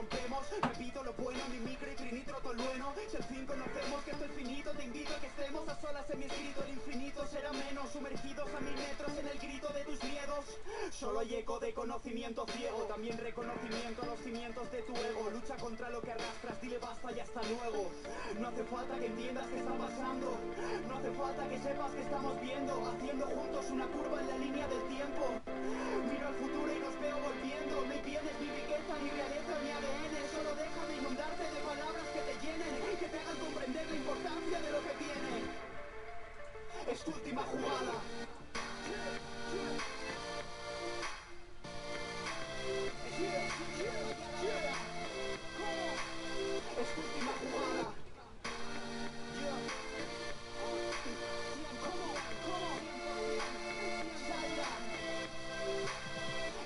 rompemos. Repito lo bueno, mi micro y trinitro tolueno. Si al fin conocemos que esto es finito, te invito a que estemos a solas en mi espíritu. El infinito será menos, sumergidos a 1000 metros en el grito de tus miedos. Solo hay eco de conocimiento ciego, también reconocimiento a los cimientos de tu ego. Lucha contra lo que arrastras, dile basta y hasta luego. No hace falta que entiendas qué está pasando, no hace falta que sepas que estamos viendo, haciendo juntos una curva en la línea del tiempo. Miro al futuro y nos veo volviendo. No hay bienes, ni riqueza, ni realeza, ni ADN. Solo déjame inundarte de palabras que te llenen, que te hagan comprender la importancia de lo que viene. Es tu última jugada. Es tu última jugada.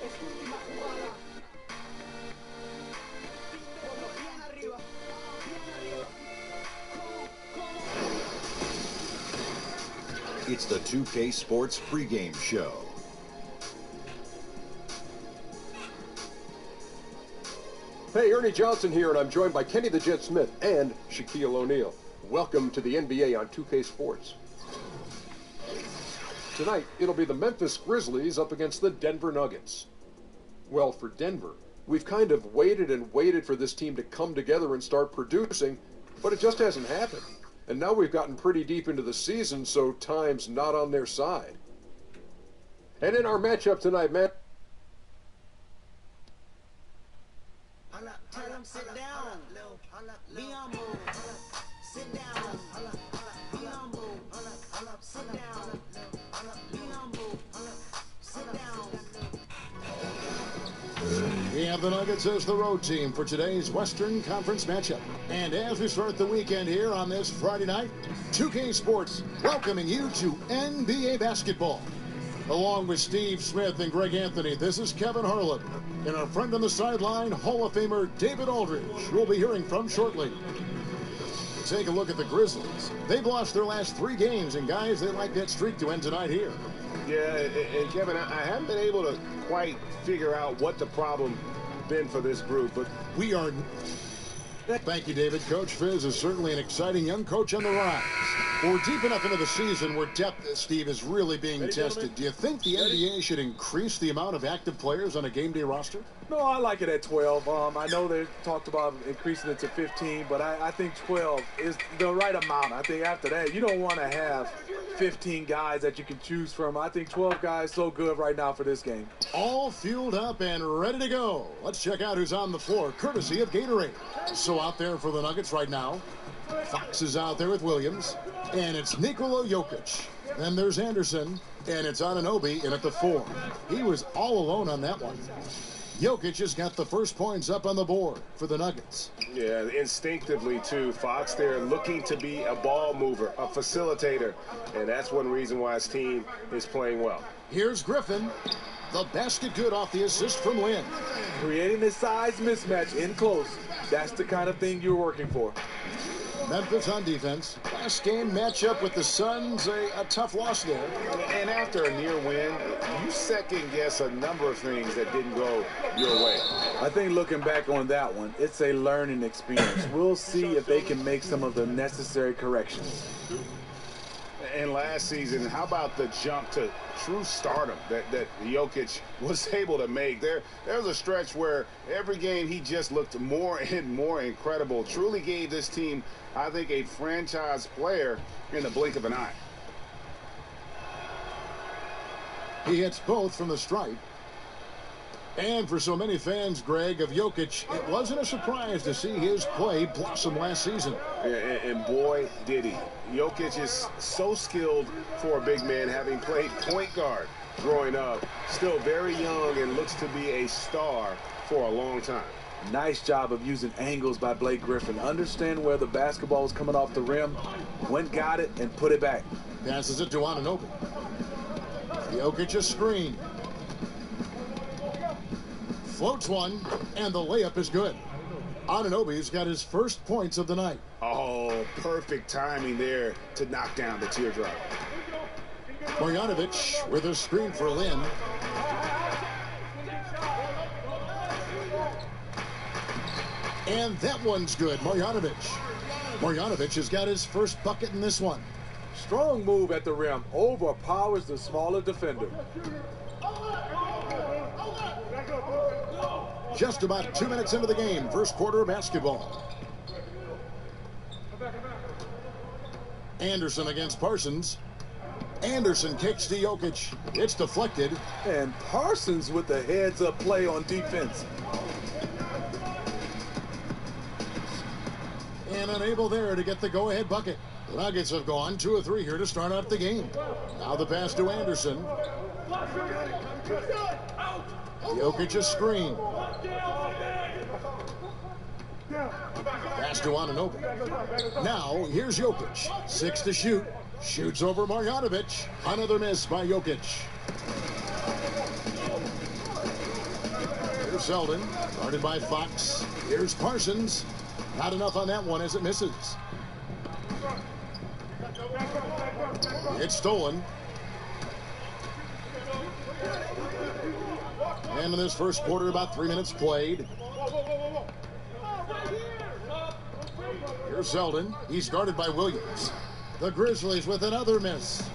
Es tu última jugada. Ponlo bien arriba, bien arriba. It's the 2K Sports pregame show. Hey, Ernie Johnson here, and I'm joined by Kenny the Jet Smith and Shaquille O'Neal. Welcome to the NBA on 2K Sports. Tonight, it'll be the Memphis Grizzlies up against the Denver Nuggets. Well, for Denver, we've kind of waited and waited for this team to come together and start producing, but it just hasn't happened. And now we've gotten pretty deep into the season, so time's not on their side. And in our matchup tonight, man, Tell him sit down. Be humble. Sit down. Be humble. Sit down. Be humble. Sit down. We have the Nuggets as the road team for today's Western Conference matchup. And as we start the weekend here on this Friday night, 2K Sports welcoming you to NBA basketball. Along with Steve Smith and Greg Anthony, this is Kevin Harlan. And our friend on the sideline, Hall of Famer David Aldridge, who we'll be hearing from shortly. Take a look at the Grizzlies. They've lost their last 3 games, and guys, they like that streak to end tonight here. Yeah, and Kevin, I haven't been able to quite figure out what the problem been for this group, but we are... Thank you, David. Coach Fizz is certainly an exciting young coach on the rise. We're deep enough into the season where depth, Steve, is really being tested. Do you think the NBA should increase the amount of active players on a game day roster? No, I like it at 12. I know they talked about increasing it to 15, but I think 12 is the right amount. I think after that, you don't want to have 15 guys that you can choose from. I think 12 guys so good right now for this game. All fueled up and ready to go. Let's check out who's on the floor, courtesy of Gatorade. So out there for the Nuggets right now, Fox is out there with Williams, and it's Nikola Jokic. Then there's Anderson, and it's Anunoby in at the 4. He was all alone on that one. Jokic has got the first points up on the board for the Nuggets. yeah, instinctively too, Fox there looking to be a ball mover, a facilitator, and that's one reason why his team is playing well. Here's Griffin. The basket good off the assist from Lynn. Creating this size mismatch in close, that's the kind of thing you're working for. Memphis on defense. Last game matchup with the Suns, a tough loss there. And after a near win, you second guess a number of things that didn't go your way. I think looking back on that one, it's a learning experience. We'll see if they can make some of the necessary corrections. And last season, how about the jump to true stardom that Jokic was able to make? There was a stretch where every game he just looked more and more incredible. Truly gave this team, I think, a franchise player in the blink of an eye. He hits both from the stripe. And for so many fans, Greg, of Jokic, it wasn't a surprise to see his play blossom last season. And boy, did he. Jokic is so skilled for a big man, having played point guard growing up. Still very young and looks to be a star for a long time. Nice job of using angles by Blake Griffin. Understand where the basketball was coming off the rim, went, got it, and put it back. Passes it to Anunoby. Jokic a screen. Floats one, and the layup is good. Anunoby's got his first points of the night. Oh, perfect timing there to knock down the teardrop. Marjanovic with a screen for Lynn. And that one's good. Marjanovic. Marjanovic has got his first bucket in this one. Strong move at the rim. Overpowers the smaller defender. Just about 2 minutes into the game, first quarter of basketball. Anderson against Parsons. Anderson kicks to Jokic. It's deflected. And Parsons with the heads-up play on defense. And unable there to get the go-ahead bucket. The Nuggets have gone 2 of 3 here to start out the game. Now the pass to Anderson. Jokic's screen. Pass to Anunoby. Now here's Jokic. 6 to shoot. Shoots over Marjanovic. Another miss by Jokic. Here's Selden. Guarded by Fox. Here's Parsons. Not enough on that one as it misses. It's stolen. And in this first quarter, about 3 minutes played. Here's Selden. He's guarded by Williams. The Grizzlies with another miss.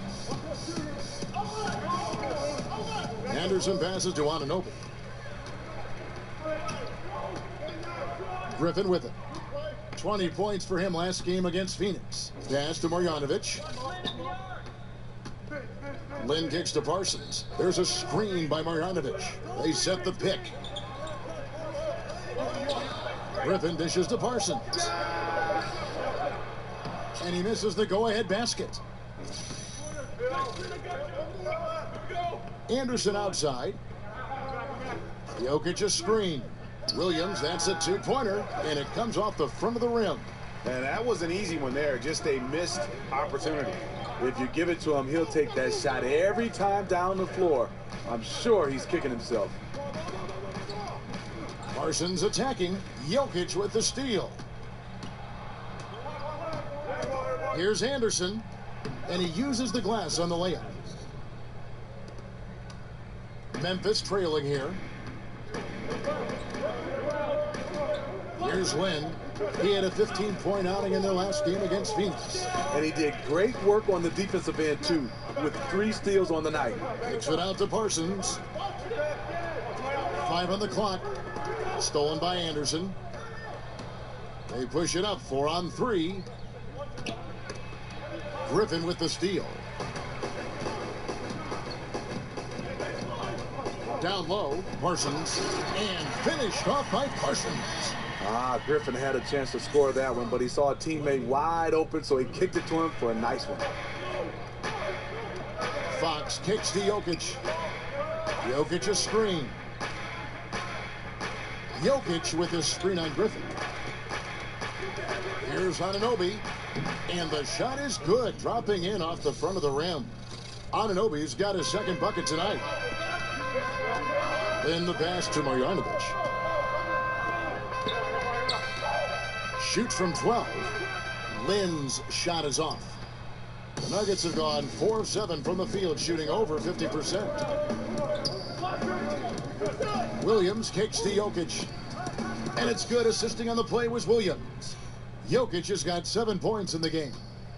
Anderson passes to Anunoby. Griffin with it. 20 points for him last game against Phoenix. Pass to Marjanovic. Lynn kicks to Parsons. There's a screen by Marjanovic. They set the pick. Griffin dishes to Parsons. And he misses the go-ahead basket. Anderson outside. Jokic's screen. Williams, that's a two-pointer, and it comes off the front of the rim. And that was an easy one there, just a missed opportunity. If you give it to him, he'll take that shot every time down the floor. I'm sure he's kicking himself. Parsons attacking. Jokic with the steal. Here's Anderson, and he uses the glass on the layup. Memphis trailing here. Here's Lynn. He had a 15-point outing in their last game against Phoenix. And he did great work on the defensive end, too, with 3 steals on the night. Kicks it out to Parsons. 5 on the clock. Stolen by Anderson. They push it up 4 on 3. Griffin with the steal. Down low, Parsons, and finished off by Parsons. Griffin had a chance to score that one, but he saw a teammate wide open, so he kicked it to him for a nice one. Fox kicks to Jokic. Jokic a screen. Jokic with his screen on Griffin. Here's Anunoby, and the shot is good, dropping in off the front of the rim. Anunoby's got his second bucket tonight. Then the pass to Marjanovic. Shoots from 12. Lynn's shot is off. The Nuggets have gone 4 of 7 from the field, shooting over 50%. Williams kicks to Jokic. And it's good. Assisting on the play was Williams. Jokic has got 7 points in the game.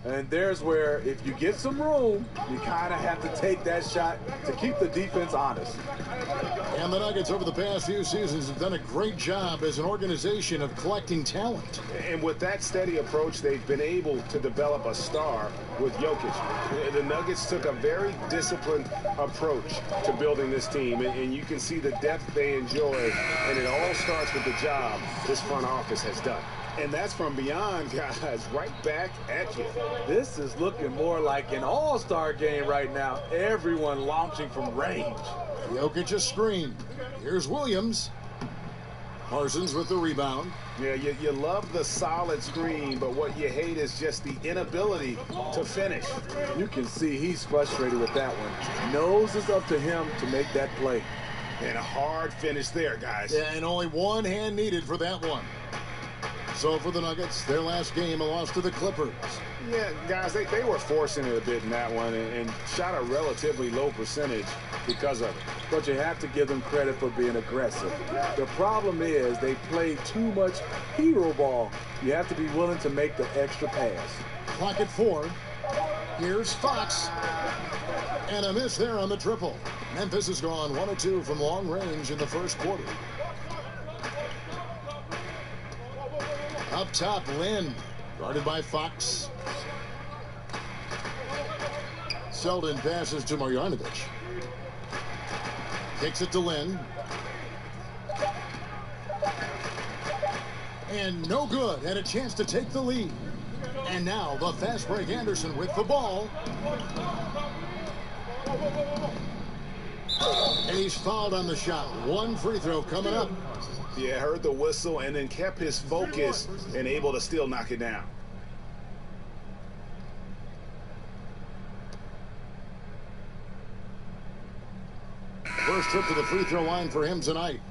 And there's where, if you get some room, you kind of have to take that shot to keep the defense honest. And the Nuggets over the past few seasons have done a great job as an organization of collecting talent. And with that steady approach, they've been able to develop a star with Jokic. The Nuggets took a very disciplined approach to building this team, and you can see the depth they enjoy, and it all starts with the job this front office has done. And that's from beyond, guys, right back at you. This is looking more like an all-star game right now. Everyone launching from range. Jokic a screen. Here's Williams. Parsons with the rebound. Yeah, you love the solid screen, but what you hate is just the inability to finish. You can see he's frustrated with that one. Knows it's up to him to make that play. And a hard finish there, guys. Yeah, and only one hand needed for that one. So for the Nuggets, their last game, a loss to the Clippers. Yeah, guys, they were forcing it a bit in that one and shot a relatively low percentage because of it. But you have to give them credit for being aggressive. The problem is they played too much hero ball. You have to be willing to make the extra pass. Clock at 4. Here's Fox. And a miss there on the triple. Memphis has gone 1 of 2 from long range in the first quarter. Up top, Lynn, guarded by Fox. Selden passes to Marjanovic. Kicks it to Lynn. And no good, and a chance to take the lead. And now the fast break Anderson with the ball. And he's fouled on the shot. One free throw coming up. Yeah, heard the whistle and then kept his focus and able to still knock it down. First trip to the free throw line for him tonight.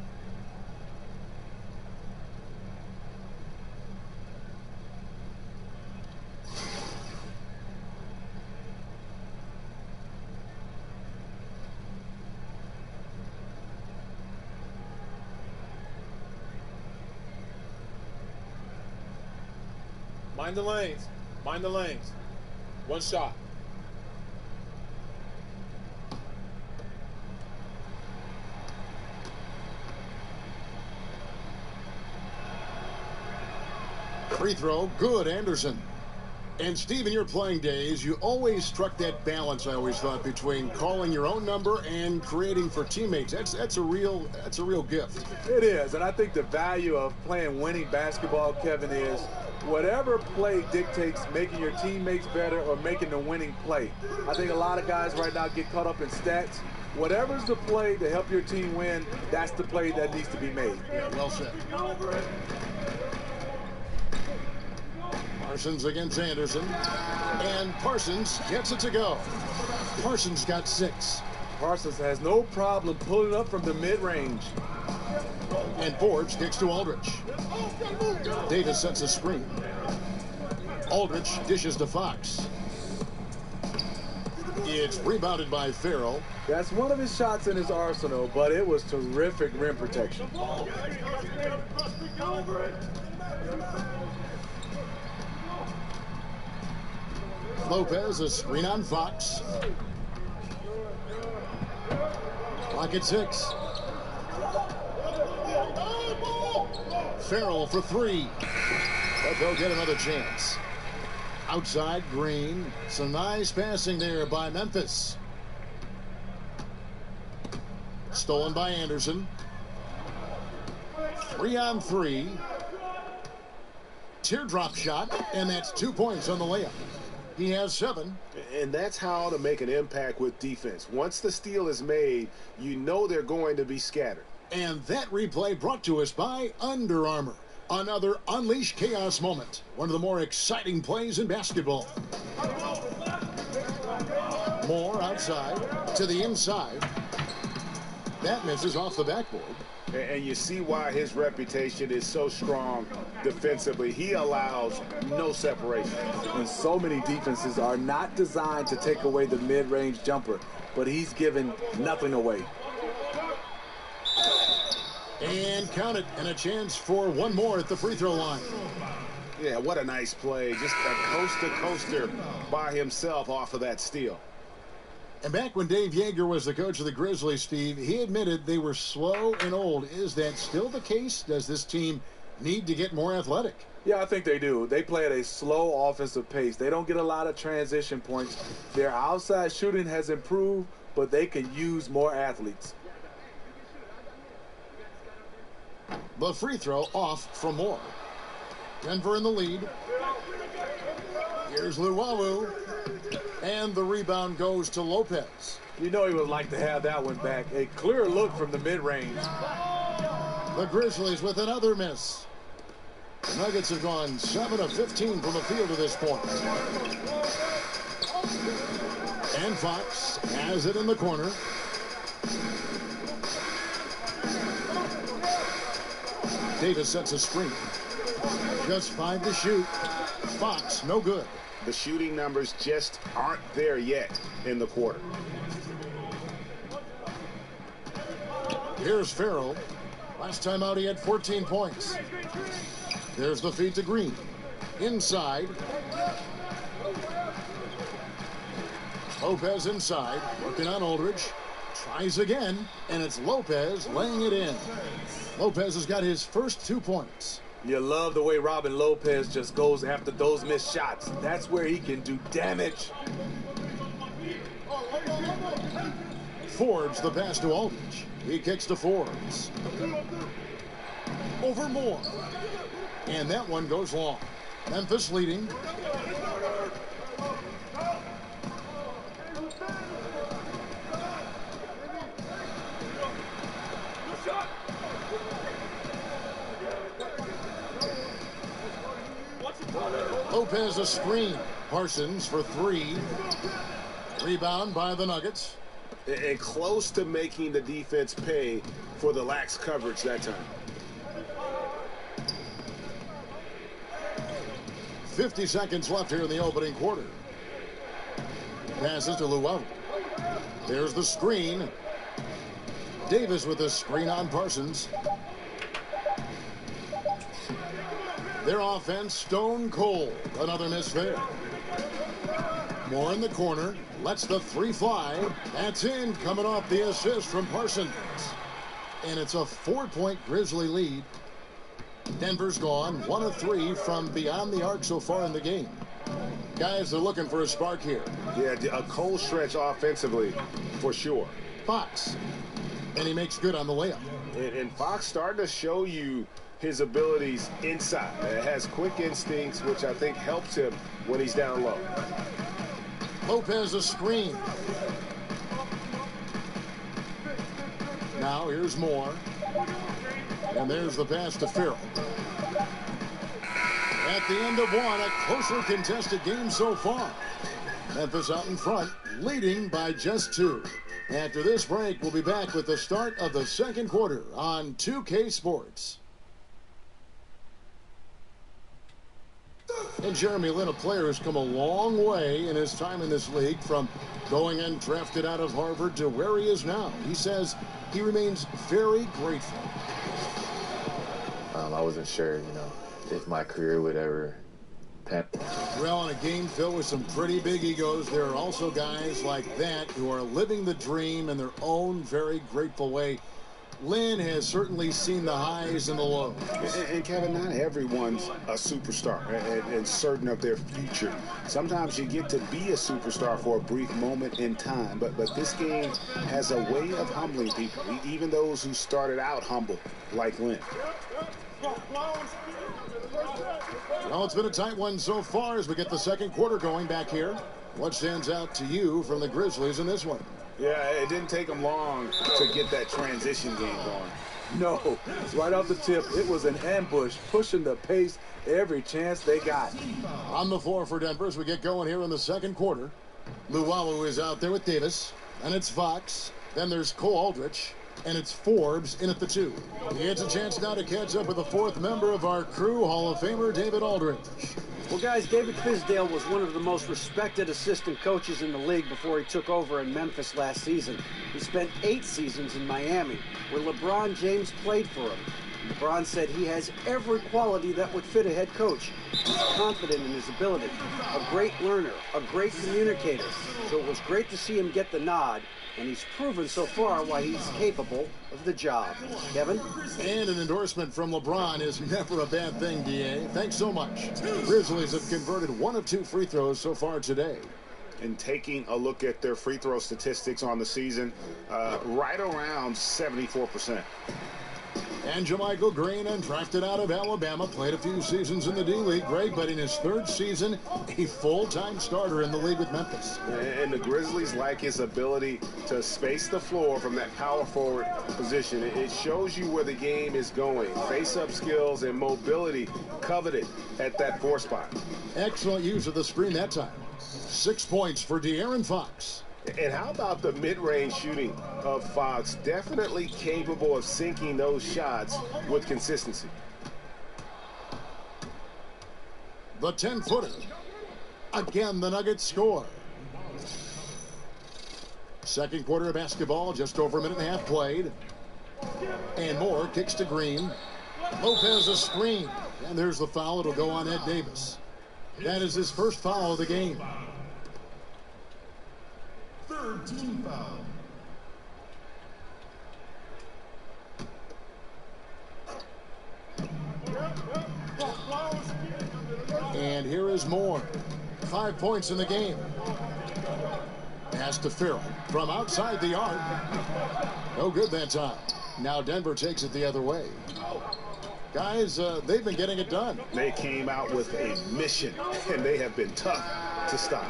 Mind the lanes. Mind the lanes. One shot. Free throw, good, Anderson. And Steve, in your playing days, you always struck that balance, I always thought, between calling your own number and creating for teammates. That's a real gift. It is, and I think the value of playing winning basketball, Kevin, is whatever play dictates making your teammates better or making the winning play. I think a lot of guys right now get caught up in stats. Whatever's the play to help your team win, that's the play that needs to be made. Yeah, well said. Parsons against Anderson. And Parsons gets it to go. Parsons got 6. Parsons has no problem pulling up from the mid-range. And Forbes kicks to Aldridge. Davis sets a screen. Aldridge dishes to Fox. It's rebounded by Farrell. That's one of his shots in his arsenal, but it was terrific rim protection. Lopez, a screen on Fox. Clock at 6. Farrell for 3. But they'll get another chance. Outside, Green. Some nice passing there by Memphis. Stolen by Anderson. 3-on-3. Teardrop shot, and that's 2 points on the layup. He has 7. And that's how to make an impact with defense. Once the steal is made, you know they're going to be scattered. And that replay brought to us by Under Armour. Another Unleash Chaos moment. One of the more exciting plays in basketball. Moore outside to the inside. That misses off the backboard. And you see why his reputation is so strong defensively. He allows no separation. And so many defenses are not designed to take away the mid-range jumper, but he's given nothing away. And count it, and a chance for one more at the free throw line. Yeah, what a nice play. Just a coast-to-coaster by himself off of that steal. And back when Dave Yeager was the coach of the Grizzlies, Steve, he admitted they were slow and old. Is that still the case? Does this team need to get more athletic? Yeah, I think they do. They play at a slow offensive pace. They don't get a lot of transition points. Their outside shooting has improved, but they can use more athletes. The free throw off from Moore. Denver in the lead. Here's Luwawu. And the rebound goes to Lopez. You know he would like to have that one back. A clear look from the mid-range. The Grizzlies with another miss. The Nuggets have gone 7 of 15 from the field to this point. And Fox has it in the corner. Davis sets a screen. Just 5 to shoot. Fox, no good. The shooting numbers just aren't there yet in the quarter. Here's Farrell. Last time out, he had 14 points. There's the feed to Green. Inside. Lopez inside, working on Aldridge. Tries again, and it's Lopez laying it in. Lopez has got his first 2 points. You love the way Robin Lopez just goes after those missed shots. That's where he can do damage. Forbes the pass to Aldridge. He kicks to Forbes. Over Moore. And that one goes long. Memphis leading. Lopez a screen. Parsons for 3. Rebound by the Nuggets. And close to making the defense pay for the lax coverage that time. 50 seconds left here in the opening quarter. Passes to Llewellyn. There's the screen. Davis with the screen on Parsons. Their offense stone cold. Another miss there. Moore in the corner. Lets the 3 fly. That's in, coming off the assist from Parsons. And it's a 4-point Grizzly lead. Denver's gone 1 of 3 from beyond the arc so far in the game. Guys are looking for a spark here. Yeah, a cold stretch offensively for sure. Fox. And he makes good on the layup. And Fox starting to show you his abilities inside. It has quick instincts, which I think helps him when he's down low. Lopez a screen. Now here's Moore. And there's the pass to Farrell. At the end of one, a closer contested game so far. Memphis out in front, leading by just 2. After this break, we'll be back with the start of the second quarter on 2K Sports. And Jeremy Lin, a player who's come a long way in his time in this league, from going undrafted out of Harvard to where he is now. He says he remains very grateful. I wasn't sure, if my career would ever pan. Well, in a game filled with some pretty big egos, there are also guys like that who are living the dream in their own very grateful way. Lynn has certainly seen the highs and the lows. And Kevin, not everyone's a superstar and certain of their future. Sometimes you get to be a superstar for a brief moment in time, but this game has a way of humbling people, even those who started out humble, like Lynn. Well, it's been a tight one so far as we get the second quarter going back here. What stands out to you from the Grizzlies in this one? Yeah, it didn't take them long to get that transition game going. No, right off the tip, it was an ambush, pushing the pace every chance they got. On the floor for Denver as we get going here in the second quarter. Luwawu is out there with Davis, and it's Fox. Then there's Cole Aldrich, and it's Forbes in at the 2. He gets a chance now to catch up with the 4th member of our crew, Hall of Famer David Aldridge. Well, guys, David Fizdale was one of the most respected assistant coaches in the league before he took over in Memphis last season. He spent 8 seasons in Miami, where LeBron James played for him. LeBron said he has every quality that would fit a head coach. He's confident in his ability, a great learner, a great communicator. So it was great to see him get the nod, and he's proven so far why he's capable of the job. Kevin? And an endorsement from LeBron is never a bad thing, D.A. Thanks so much. Grizzlies have converted 1 of 2 free throws so far today. And taking a look at their free throw statistics on the season, right around 74%. And JaMychal Green, drafted out of Alabama, played a few seasons in the D-League, Greg, but in his 3rd season, a full-time starter in the league with Memphis. And the Grizzlies like his ability to space the floor from that power forward position. It shows you where the game is going. Face-up skills and mobility coveted at that 4 spot. Excellent use of the screen that time. 6 points for De'Aaron Fox. And how about the mid-range shooting of Fox? Definitely capable of sinking those shots with consistency. The 10-footer. Again, the Nuggets score. Second quarter of basketball, just over a minute and a half played. And Moore kicks to Green. Lopez a screen. And there's the foul. It'll go on Ed Davis. That is his first foul of the game. Third team foul. And here is Moore. 5 points in the game. Pass to Farrell from outside the arc. No good that time. Now Denver takes it the other way. Guys, they've been getting it done. They came out with a mission, and they have been tough to stop.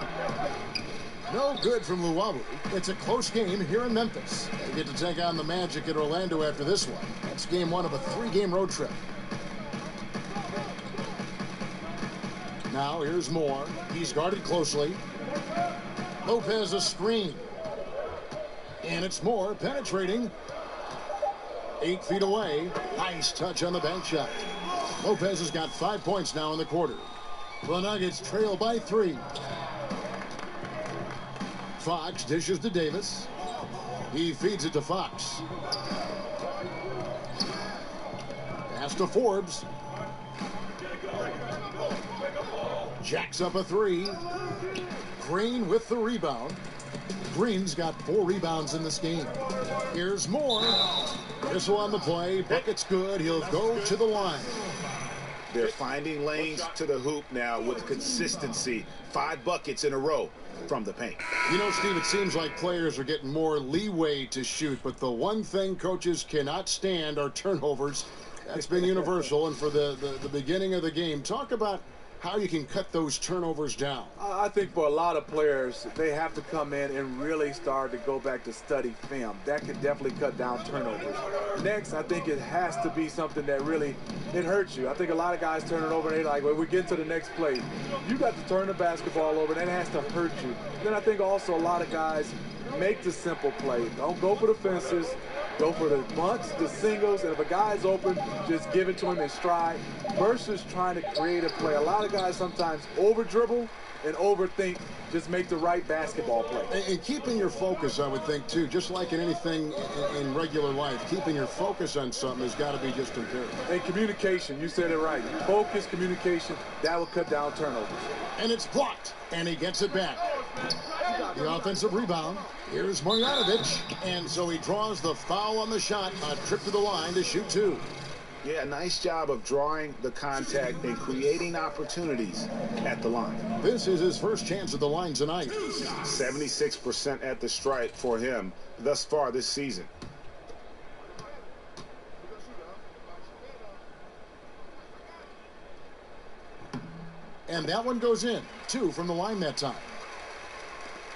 No good from Luwawu. It's a close game here in Memphis. They get to take on the Magic at Orlando after this one. That's game one of a 3-game road trip. Now here's Moore. He's guarded closely. Lopez a screen. And it's Moore penetrating. 8 feet away. Nice touch on the bank shot. Lopez has got 5 points now in the quarter. The Nuggets trail by 3. Fox dishes to Davis. He feeds it to Fox. Pass to Forbes. Jacks up a 3. Green with the rebound. Green's got 4 rebounds in this game. Here's Moore. Whistle on the play. Bucket's good. He'll go to the line. They're finding lanes to the hoop now with consistency. 5 buckets in a row from the paint. You know, Steve, it seems like players are getting more leeway to shoot, but the one thing coaches cannot stand are turnovers. That's been universal. And for the beginning of the game, talk about how you can cut those turnovers down. I think for a lot of players, they have to come in and really start to go back to study film. That can definitely cut down turnovers. Next, I think it has to be something that really, it hurts you. I think a lot of guys turn it over and they're like, when we get to the next play, you got to turn the basketball over, and that has to hurt you. Then I think also a lot of guys make the simple play. Don't go for the fences. Go for the bunts, the singles, and if a guy's open, just give it to him in stride versus trying to create a play. A lot of guys sometimes over-dribble and overthink, just make the right basketball play. And keeping your focus, I would think, too, just like in anything in regular life, keeping your focus on something has got to be just imperative. And communication, you said it right. Focus, communication, that will cut down turnovers. And it's blocked, and he gets it back. The offensive rebound. Here's Marjanovic, and so he draws the foul on the shot, a trip to the line to shoot 2. Yeah, nice job of drawing the contact and creating opportunities at the line. This is his first chance at the line tonight. 76% at the stripe for him thus far this season. And that one goes in. 2 from the line that time.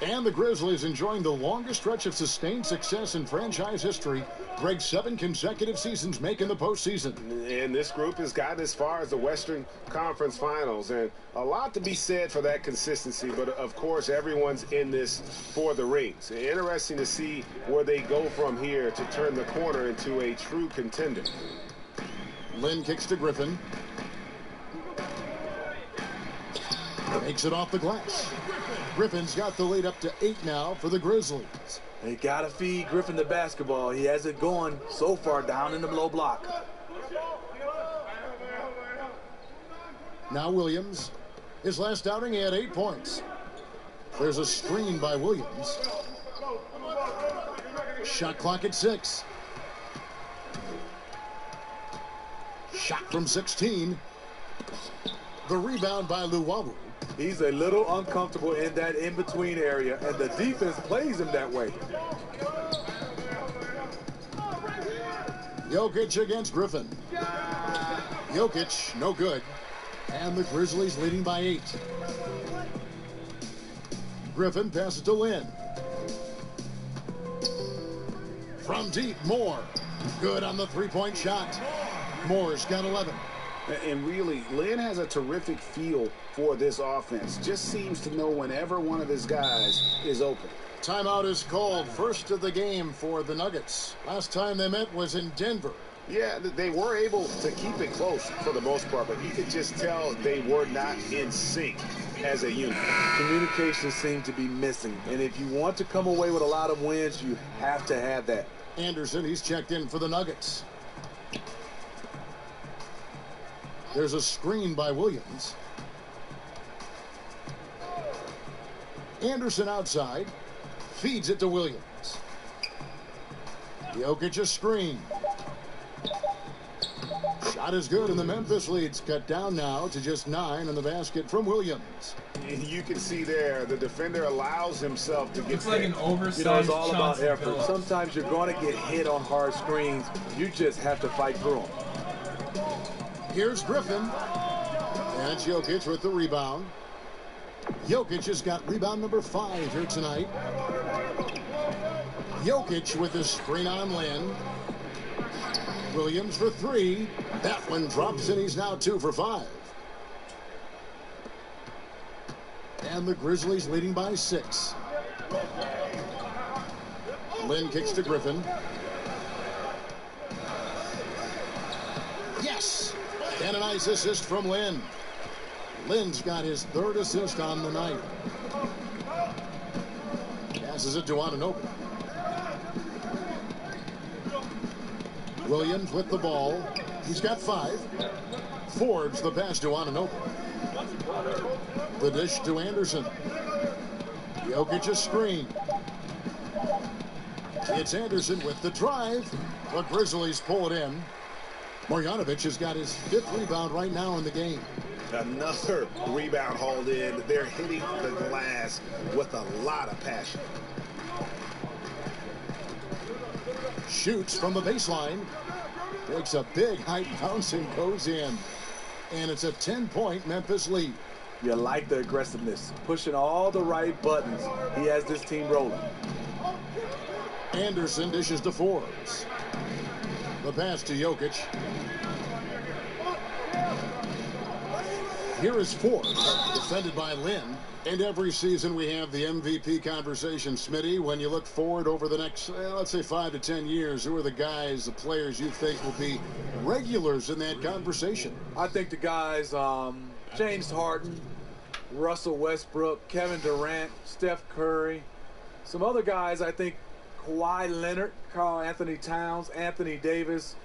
And the Grizzlies enjoying the longest stretch of sustained success in franchise history. Greg, 7 consecutive seasons making the postseason. And this group has gotten as far as the Western Conference Finals. And a lot to be said for that consistency. But, of course, everyone's in this for the rings. Interesting to see where they go from here to turn the corner into a true contender. Lynn kicks to Griffin. Makes it off the glass. Griffin's got the lead up to 8 now for the Grizzlies. They got to feed Griffin the basketball. He has it going so far down in the low block. Now Williams. His last outing, he had 8 points. There's a screen by Williams. Shot clock at 6. Shot from 16. The rebound by Luwawu. He's a little uncomfortable in that in-between area, and the defense plays him that way. Jokic against Griffin. Jokic, no good. And the Grizzlies leading by 8. Griffin passes to Lynn. From deep, Moore. Good on the 3-point shot. Moore's got 11. And really, Lynn has a terrific feel for this offense. Just seems to know whenever one of his guys is open. Timeout is called. First of the game for the Nuggets. Last time they met was in Denver. Yeah, they were able to keep it close for the most part, but you could just tell they were not in sync as a unit. Communication seemed to be missing, and if you want to come away with a lot of wins, you have to have that. Anderson, he's checked in for the Nuggets. There's a screen by Williams. Anderson outside, feeds it to Williams. Jokic a screen. Shot is good, and the Memphis lead's cut down now to just 9 in the basket from Williams. You can see there the defender allows himself to get. Looks like an oversized. You know, it's all about Chauncey effort. Billups. Sometimes you're going to get hit on hard screens. You just have to fight through them. Here's Griffin. And it's Jokic with the rebound. Jokic has got rebound number 5 here tonight. Jokic with his screen on Lynn. Williams for 3. That one drops, and he's now 2 for 5. And the Grizzlies leading by 6. Lynn kicks to Griffin. Yes! And a nice assist from Lynn. Lynn's got his 3rd assist on the night. Passes it to Anunoby. Williams with the ball. He's got 5. Forbes the pass to Anunoby. The dish to Anderson. Jokic a screen. It's Anderson with the drive. The Grizzlies pull it in. Marjanovic has got his 5th rebound right now in the game. Another rebound hauled in. They're hitting the glass with a lot of passion. Shoots from the baseline. Takes a big height bounce and goes in. And it's a 10-point Memphis lead. You like the aggressiveness, pushing all the right buttons. He has this team rolling. Anderson dishes to Forbes. The pass to Jokic. Here is Forbes, defended by Lynn. And every season we have the MVP conversation, Smitty. When you look forward over the next, let's say 5 to 10 years, who are the guys, the players you think will be regulars in that conversation? I think the guys, James Harden, Russell Westbrook, Kevin Durant, Steph Curry. Some other guys, I think Kawhi Leonard, Karl Anthony Towns, Anthony Davis.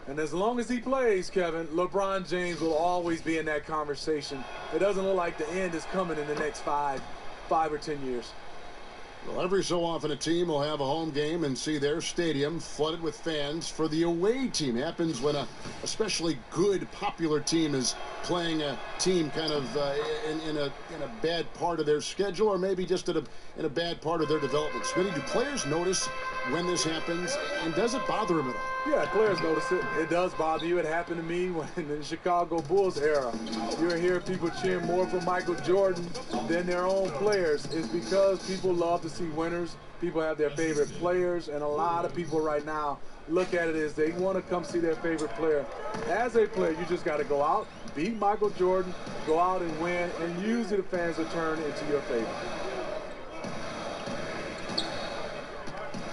And as long as he plays, Kevin, LeBron James will always be in that conversation. It doesn't look like the end is coming in the next 5 or 10 years. Well, every so often a team will have a home game and see their stadium flooded with fans for the away team. It happens when a especially good, popular team is playing a team kind of in a bad part of their schedule, or maybe just in a bad part of their development. Smitty, do players notice when this happens, and does it bother them at all? Yeah, players notice it. It does bother you. It happened to me when in the Chicago Bulls era. You hear people cheering more for Michael Jordan than their own players. It's because people love to see winners. People have their favorite players, and a lot of people right now look at it as they want to come see their favorite player. As a player, you just got to go out, beat Michael Jordan, go out and win, and usually the fans will turn into your favor.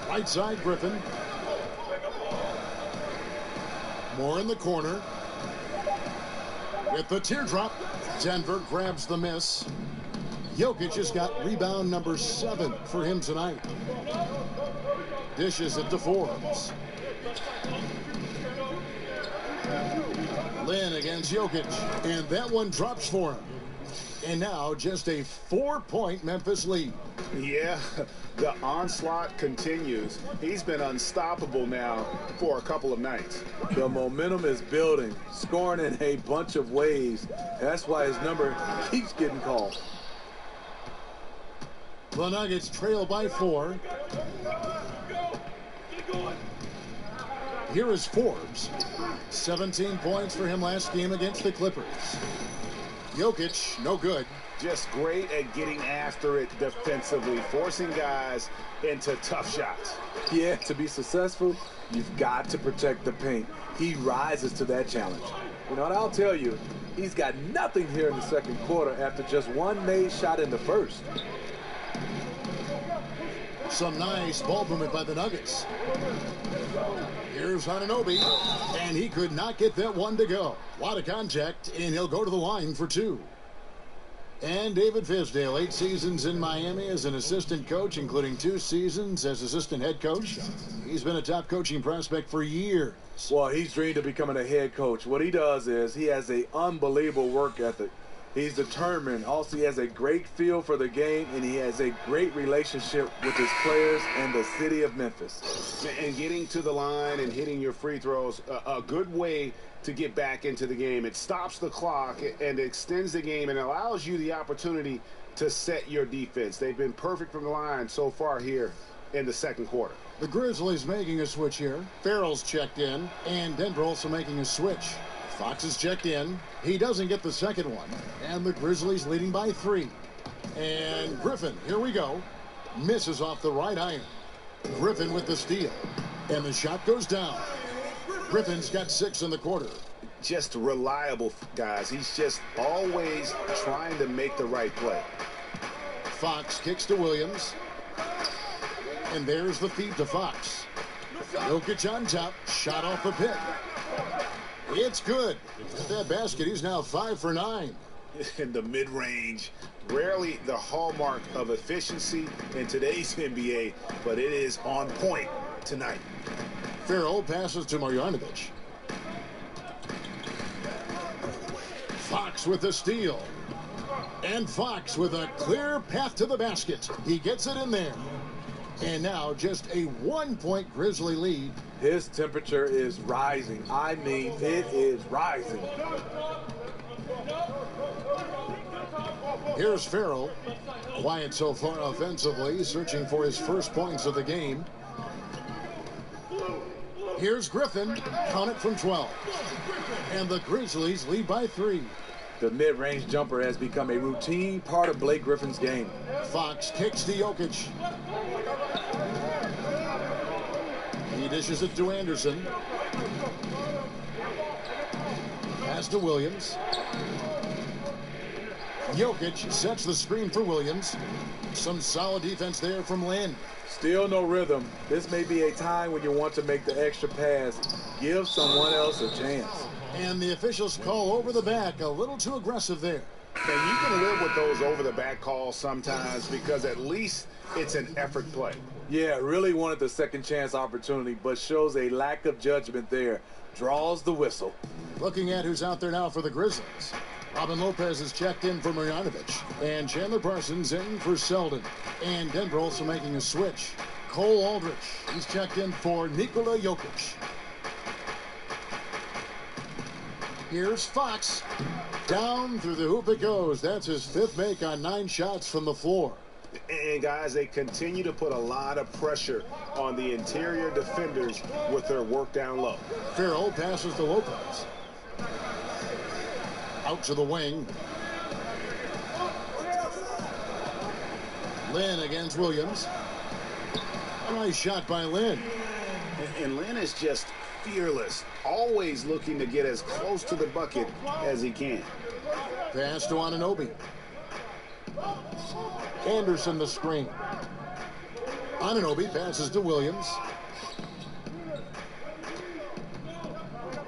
Right side, Griffin. More in the corner. With the teardrop, Denver grabs the miss. Jokic has got rebound number 7 for him tonight. Dishes it to Forbes. Lynn against Jokic, and that one drops for him. And now just a 4-point Memphis lead. Yeah, the onslaught continues. He's been unstoppable now for a couple of nights. The momentum is building, scoring in a bunch of ways. That's why his number keeps getting called. The Nuggets trail by 4. Here is Forbes. 17 points for him last game against the Clippers. Jokic, no good. Just great at getting after it defensively, forcing guys into tough shots. Yeah, to be successful, you've got to protect the paint. He rises to that challenge. You know, and I'll tell you, he's got nothing here in the second quarter after just one made shot in the first. Some nice ball movement by the Nuggets. Here's Anunoby, and he could not get that one to go. A lot of contact, and he'll go to the line for 2. And David Fizdale, 8 seasons in Miami as an assistant coach, including 2 seasons as assistant head coach. He's been a top coaching prospect for years. Well, he's dreamed of becoming a head coach. What he does is he has an unbelievable work ethic. He's determined. Also, he has a great feel for the game, and he has a great relationship with his players and the city of Memphis. And getting to the line and hitting your free throws, a good way to get back into the game. It stops the clock and extends the game and allows you the opportunity to set your defense. They've been perfect from the line so far here in the second quarter. The Grizzlies making a switch here. Farrell's checked in, and Denver also making a switch. Fox is checked in. He doesn't get the second one. And the Grizzlies leading by 3. And Griffin, here we go. Misses off the right iron. Griffin with the steal. And the shot goes down. Griffin's got 6 in the quarter. Just reliable, guys. He's just always trying to make the right play. Fox kicks to Williams. And there's the feed to Fox. Jokic on top. Shot off the pick. It's good. At that basket, he's now 5 for 9. In the mid-range, rarely the hallmark of efficiency in today's NBA, but it is on point tonight. Farrell passes to Marjanovic. Fox with the steal. And Fox with a clear path to the basket. He gets it in there. And now just a 1-point Grizzly lead. His temperature is rising. I mean, it is rising. Here's Farrell. Quiet so far offensively, searching for his first points of the game. Here's Griffin. Count it from 12. And the Grizzlies lead by 3. The mid-range jumper has become a routine part of Blake Griffin's game. Fox kicks to Jokic. He dishes it to Anderson. Pass to Williams. Jokic sets the screen for Williams. Some solid defense there from Lynn. Still no rhythm. This may be a time when you want to make the extra pass. Give someone else a chance. And the officials call over the back. A little too aggressive there. And you can live with those over-the-back calls sometimes because at least it's an effort play. Yeah, really wanted the second chance opportunity, but shows a lack of judgment there. Draws the whistle. Looking at who's out there now for the Grizzlies. Robin Lopez is checked in for Marjanovic. And Chandler Parsons in for Selden. And Denver also making a switch. Cole Aldrich, he's checked in for Nikola Jokic. Here's Fox. Down through the hoop it goes. That's his 5th make on 9 shots from the floor. And guys, they continue to put a lot of pressure on the interior defenders with their work down low. Farrell passes to Lopez. Out to the wing. Lynn against Williams. A nice shot by Lynn. And Lynn is just fearless, always looking to get as close to the bucket as he can. Pass to Anunoby. Anderson the screen. Anunoby passes to Williams.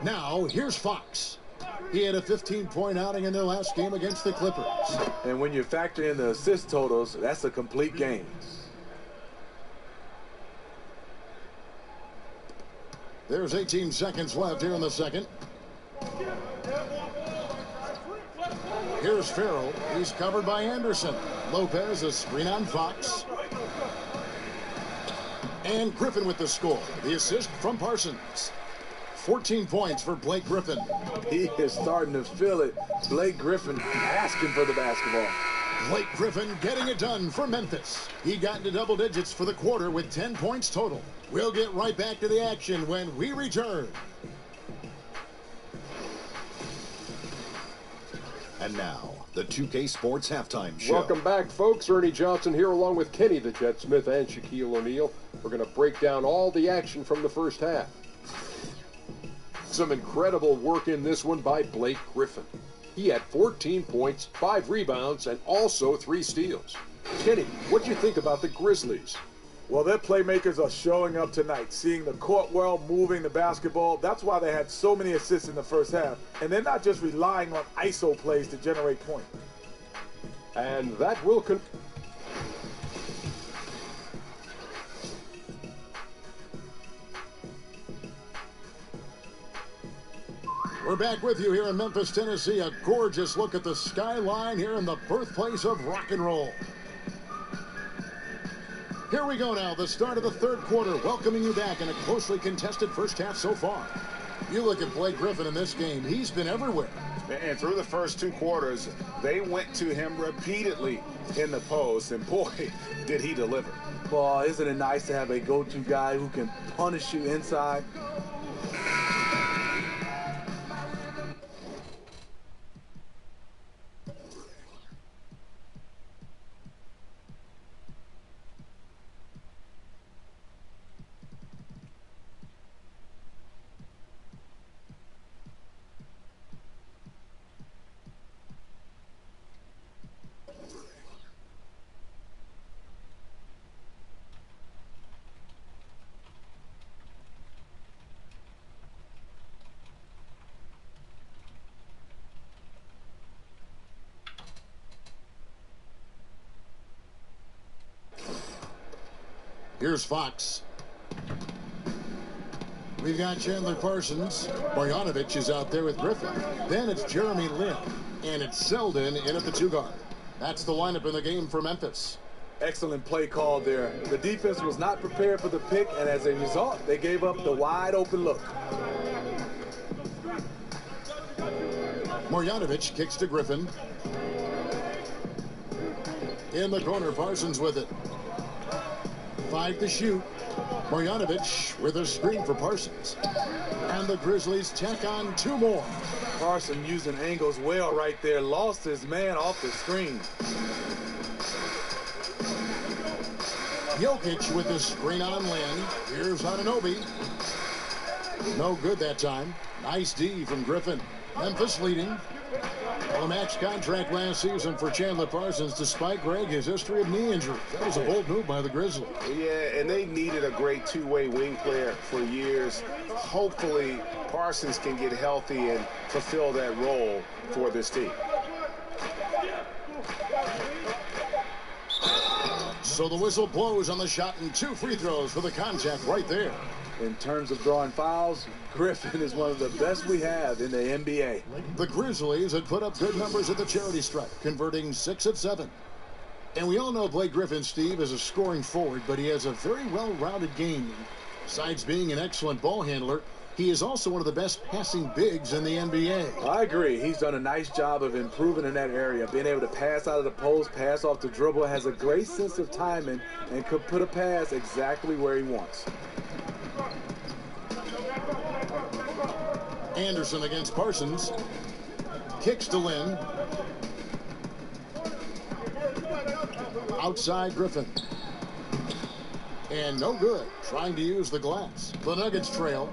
Now, here's Fox. He had a 15-point outing in their last game against the Clippers. And when you factor in the assist totals, that's a complete game. There's 18 seconds left here in the second. Here's Farrell. He's covered by Anderson. Lopez, a screen on Fox. And Griffin with the score. The assist from Parsons. 14 points for Blake Griffin. He is starting to feel it. Blake Griffin asking for the basketball. Blake Griffin getting it done for Memphis. He got into double digits for the quarter with 10 points total. We'll get right back to the action when we return. And now, the 2K Sports Halftime Show. Welcome back, folks. Ernie Johnson here along with Kenny the Jet Smith and Shaquille O'Neal. We're going to break down all the action from the first half. Some incredible work in this one by Blake Griffin. He had 14 points, 5 rebounds, and also 3 steals. Kenny, what do you think about the Grizzlies? Well, their playmakers are showing up tonight, seeing the court well, moving the basketball. That's why they had so many assists in the first half. And they're not just relying on ISO plays to generate points. And that will We're back with you here in Memphis, Tennessee. A gorgeous look at the skyline here in the birthplace of rock and roll. Here we go now, the start of the third quarter, welcoming you back in a closely contested first half so far. You look at Blake Griffin in this game, he's been everywhere. And through the first 2 quarters, they went to him repeatedly in the post, and boy, did he deliver. Well, isn't it nice to have a go-to guy who can punish you inside? Here's Fox. We've got Chandler Parsons. Marjanovic is out there with Griffin. Then it's Jeremy Lin. And it's Selden in at the 2 guard. That's the lineup in the game for Memphis. Excellent play call there. The defense was not prepared for the pick, and as a result, they gave up the wide open look. Marjanovic kicks to Griffin. In the corner, Parsons with it. 5 to shoot. Marjanovic with a screen for Parsons. And the Grizzlies tack on 2 more. Parsons using angles well right there. Lost his man off the screen. Jokic with the screen on Lin. Here's Anunoby. No good that time. Nice D from Griffin. Memphis leading. A max contract last season for Chandler Parsons, despite, Greg, his history of knee injury. That was a bold move by the Grizzlies. Yeah, and they needed a great 2-way wing player for years. Hopefully, Parsons can get healthy and fulfill that role for this team. So the whistle blows on the shot and 2 free throws for the contact right there. In terms of drawing fouls, Griffin is one of the best we have in the NBA. The Grizzlies had put up good numbers at the charity stripe, converting 6 of 7. And we all know Blake Griffin, Steve, is a scoring forward, but he has a very well-rounded game. Besides being an excellent ball handler, he is also one of the best passing bigs in the NBA. I agree. He's done a nice job of improving in that area. Being able to pass out of the post, pass off the dribble, has a great sense of timing, and could put a pass exactly where he wants. Anderson against Parsons. Kicks to Lin. Outside Griffin. And no good. Trying to use the glass. The Nuggets trail.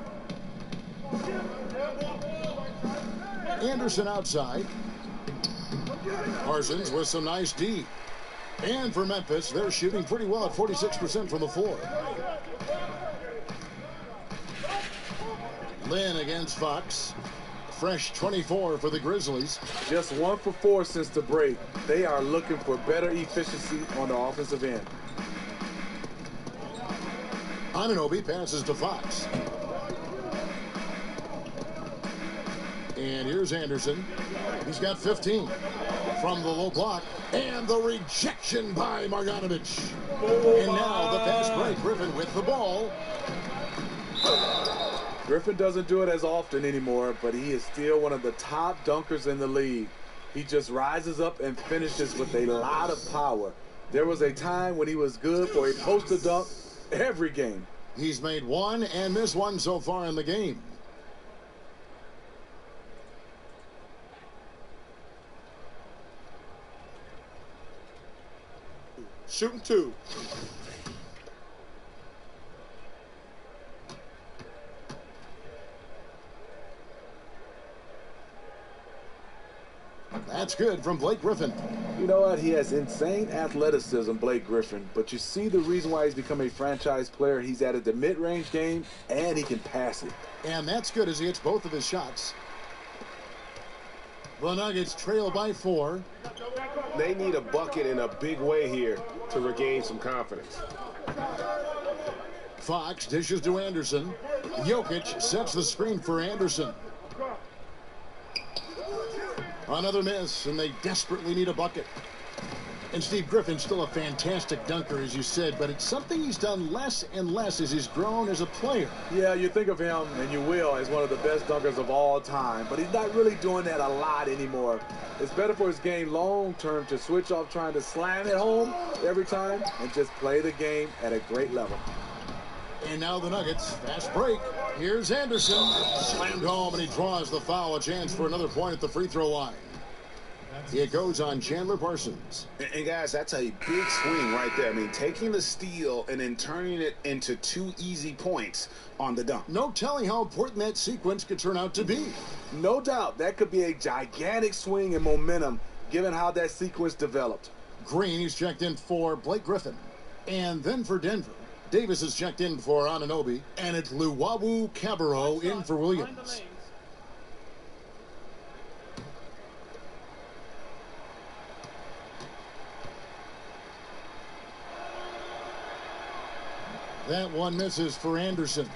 Anderson outside. Parsons with some nice D. And for Memphis, they're shooting pretty well at 46% from the floor. Lin against Fox. Fresh 24 for the Grizzlies. Just 1 for 4 since the break. They are looking for better efficiency on the offensive end. Anunoby passes to Fox. And here's Anderson. He's got 15 from the low block. And the rejection by Marjanovic. And now the fast break. Griffin with the ball. Griffin doesn't do it as often anymore, but he is still one of the top dunkers in the league. He just rises up and finishes with a lot of power. There was a time when he was good for a poster dunk every game. He's made 1 and missed 1 so far in the game. Shooting 2. That's good from Blake Griffin. You know what? He has insane athleticism, Blake Griffin, but you see the reason why he's become a franchise player. He's added the mid-range game, and he can pass it. And that's good as he hits both of his shots. The Nuggets trail by 4. They need a bucket in a big way here to regain some confidence. Fox dishes to Anderson. Jokic sets the screen for Anderson. Another miss, and they desperately need a bucket. And Steve Griffin's still a fantastic dunker, as you said, but it's something he's done less and less as he's grown as a player. Yeah, you think of him, and you will, as one of the best dunkers of all time, but he's not really doing that a lot anymore. It's better for his game long-term to switch off trying to slam it home every time and just play the game at a great level. And now the Nuggets, fast break. Here's Anderson. Slammed home, and he draws the foul. A chance for another point at the free throw line. It goes on Chandler Parsons. And guys, that's a big swing right there. I mean, taking the steal and then turning it into 2 easy points on the dunk. No telling how important that sequence could turn out to be. No doubt, that could be a gigantic swing in momentum, given how that sequence developed. Green is checked in for Blake Griffin. And then for Denver, Davis is checked in for Anunoby. And it's Luwawu Cabarro in for Williams. That one misses for Anderson.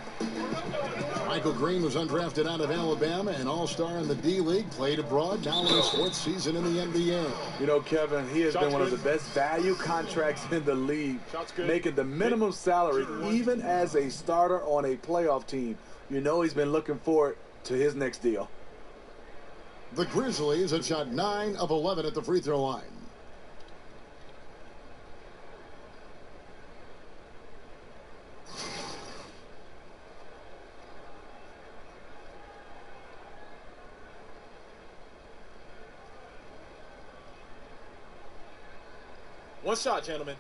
Michael Green was undrafted out of Alabama, an all-star in the D-League, played abroad, now in his 4th season in the NBA. You know, Kevin, he has been one of the best value contracts in the league, making the minimum salary even as a starter on a playoff team. You know he's been looking forward to his next deal. The Grizzlies have shot 9 of 11 at the free throw line. One shot, gentlemen.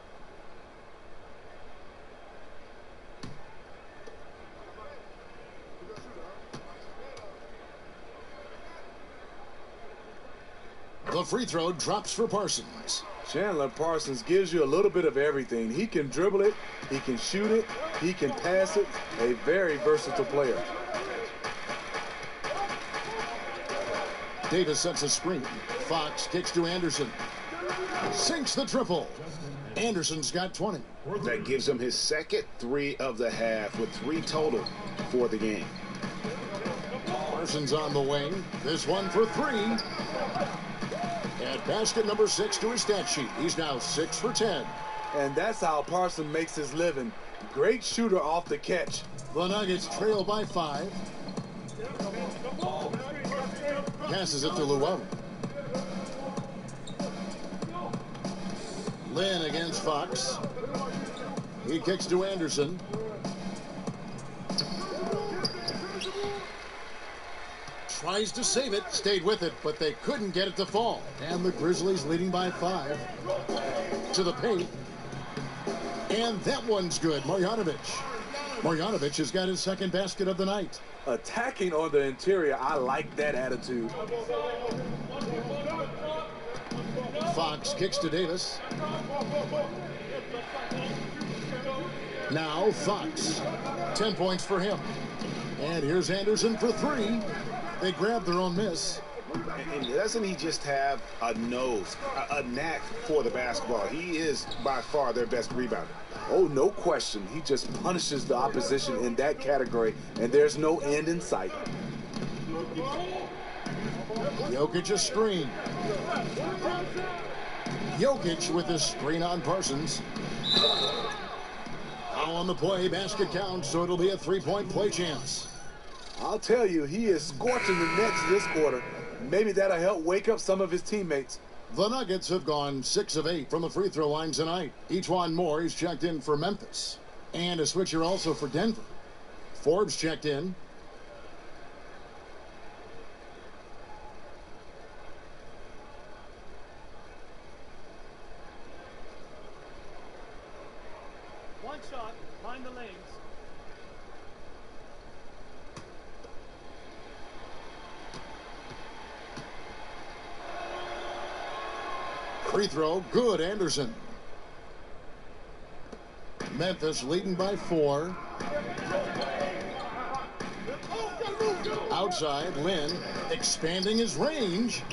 The free throw drops for Parsons. Chandler Parsons gives you a little bit of everything. He can dribble it, he can shoot it, he can pass it. A very versatile player. Davis sets a screen. Fox kicks to Anderson. Sinks the triple. Anderson's got 20. That gives him his second 3 of the half with 3 total for the game. Parsons on the wing. This one for 3. At basket number 6 to his stat sheet. He's now 6 for 10. And that's how Parsons makes his living. Great shooter off the catch. The Nuggets trail by 5. Passes it to Llewellyn. Lynn against Fox. He kicks to Anderson. Tries to save it, stayed with it, but they couldn't get it to fall. And the Grizzlies leading by 5. To the paint. And that one's good, Marjanovic. Marjanovic has got his second basket of the night. Attacking on the interior, I like that attitude. Fox kicks to Davis. Now Fox. 10 points for him. And here's Anderson for 3. They grab their own miss. And doesn't he just have a nose, a knack for the basketball? He is by far their best rebounder. Oh, no question. He just punishes the opposition in that category, and there's no end in sight. Jokic a screen. Jokic with a screen on Parsons. Now on the play, basket counts, so it'll be a 3-point play chance. I'll tell you, he is scorching the nets this quarter. Maybe that'll help wake up some of his teammates. The Nuggets have gone 6 of 8 from the free throw line tonight. Ejuan Moore is checked in for Memphis. And a switcher also for Denver. Forbes checked in. One shot, mind the lanes. Free throw, good, Anderson. Memphis leading by 4. Outside, Lynn expanding his range.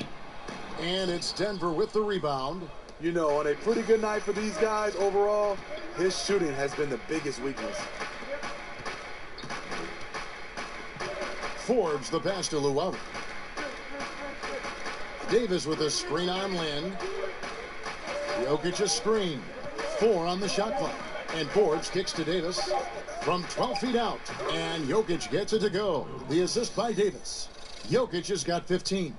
And it's Denver with the rebound. You know, on a pretty good night for these guys overall, his shooting has been the biggest weakness. Forbes the pass to Luau. Davis with a screen on Lynn. Jokic a screen. 4 on the shot clock. And Forbes kicks to Davis from 12 feet out. And Jokic gets it to go. The assist by Davis. Jokic has got 15.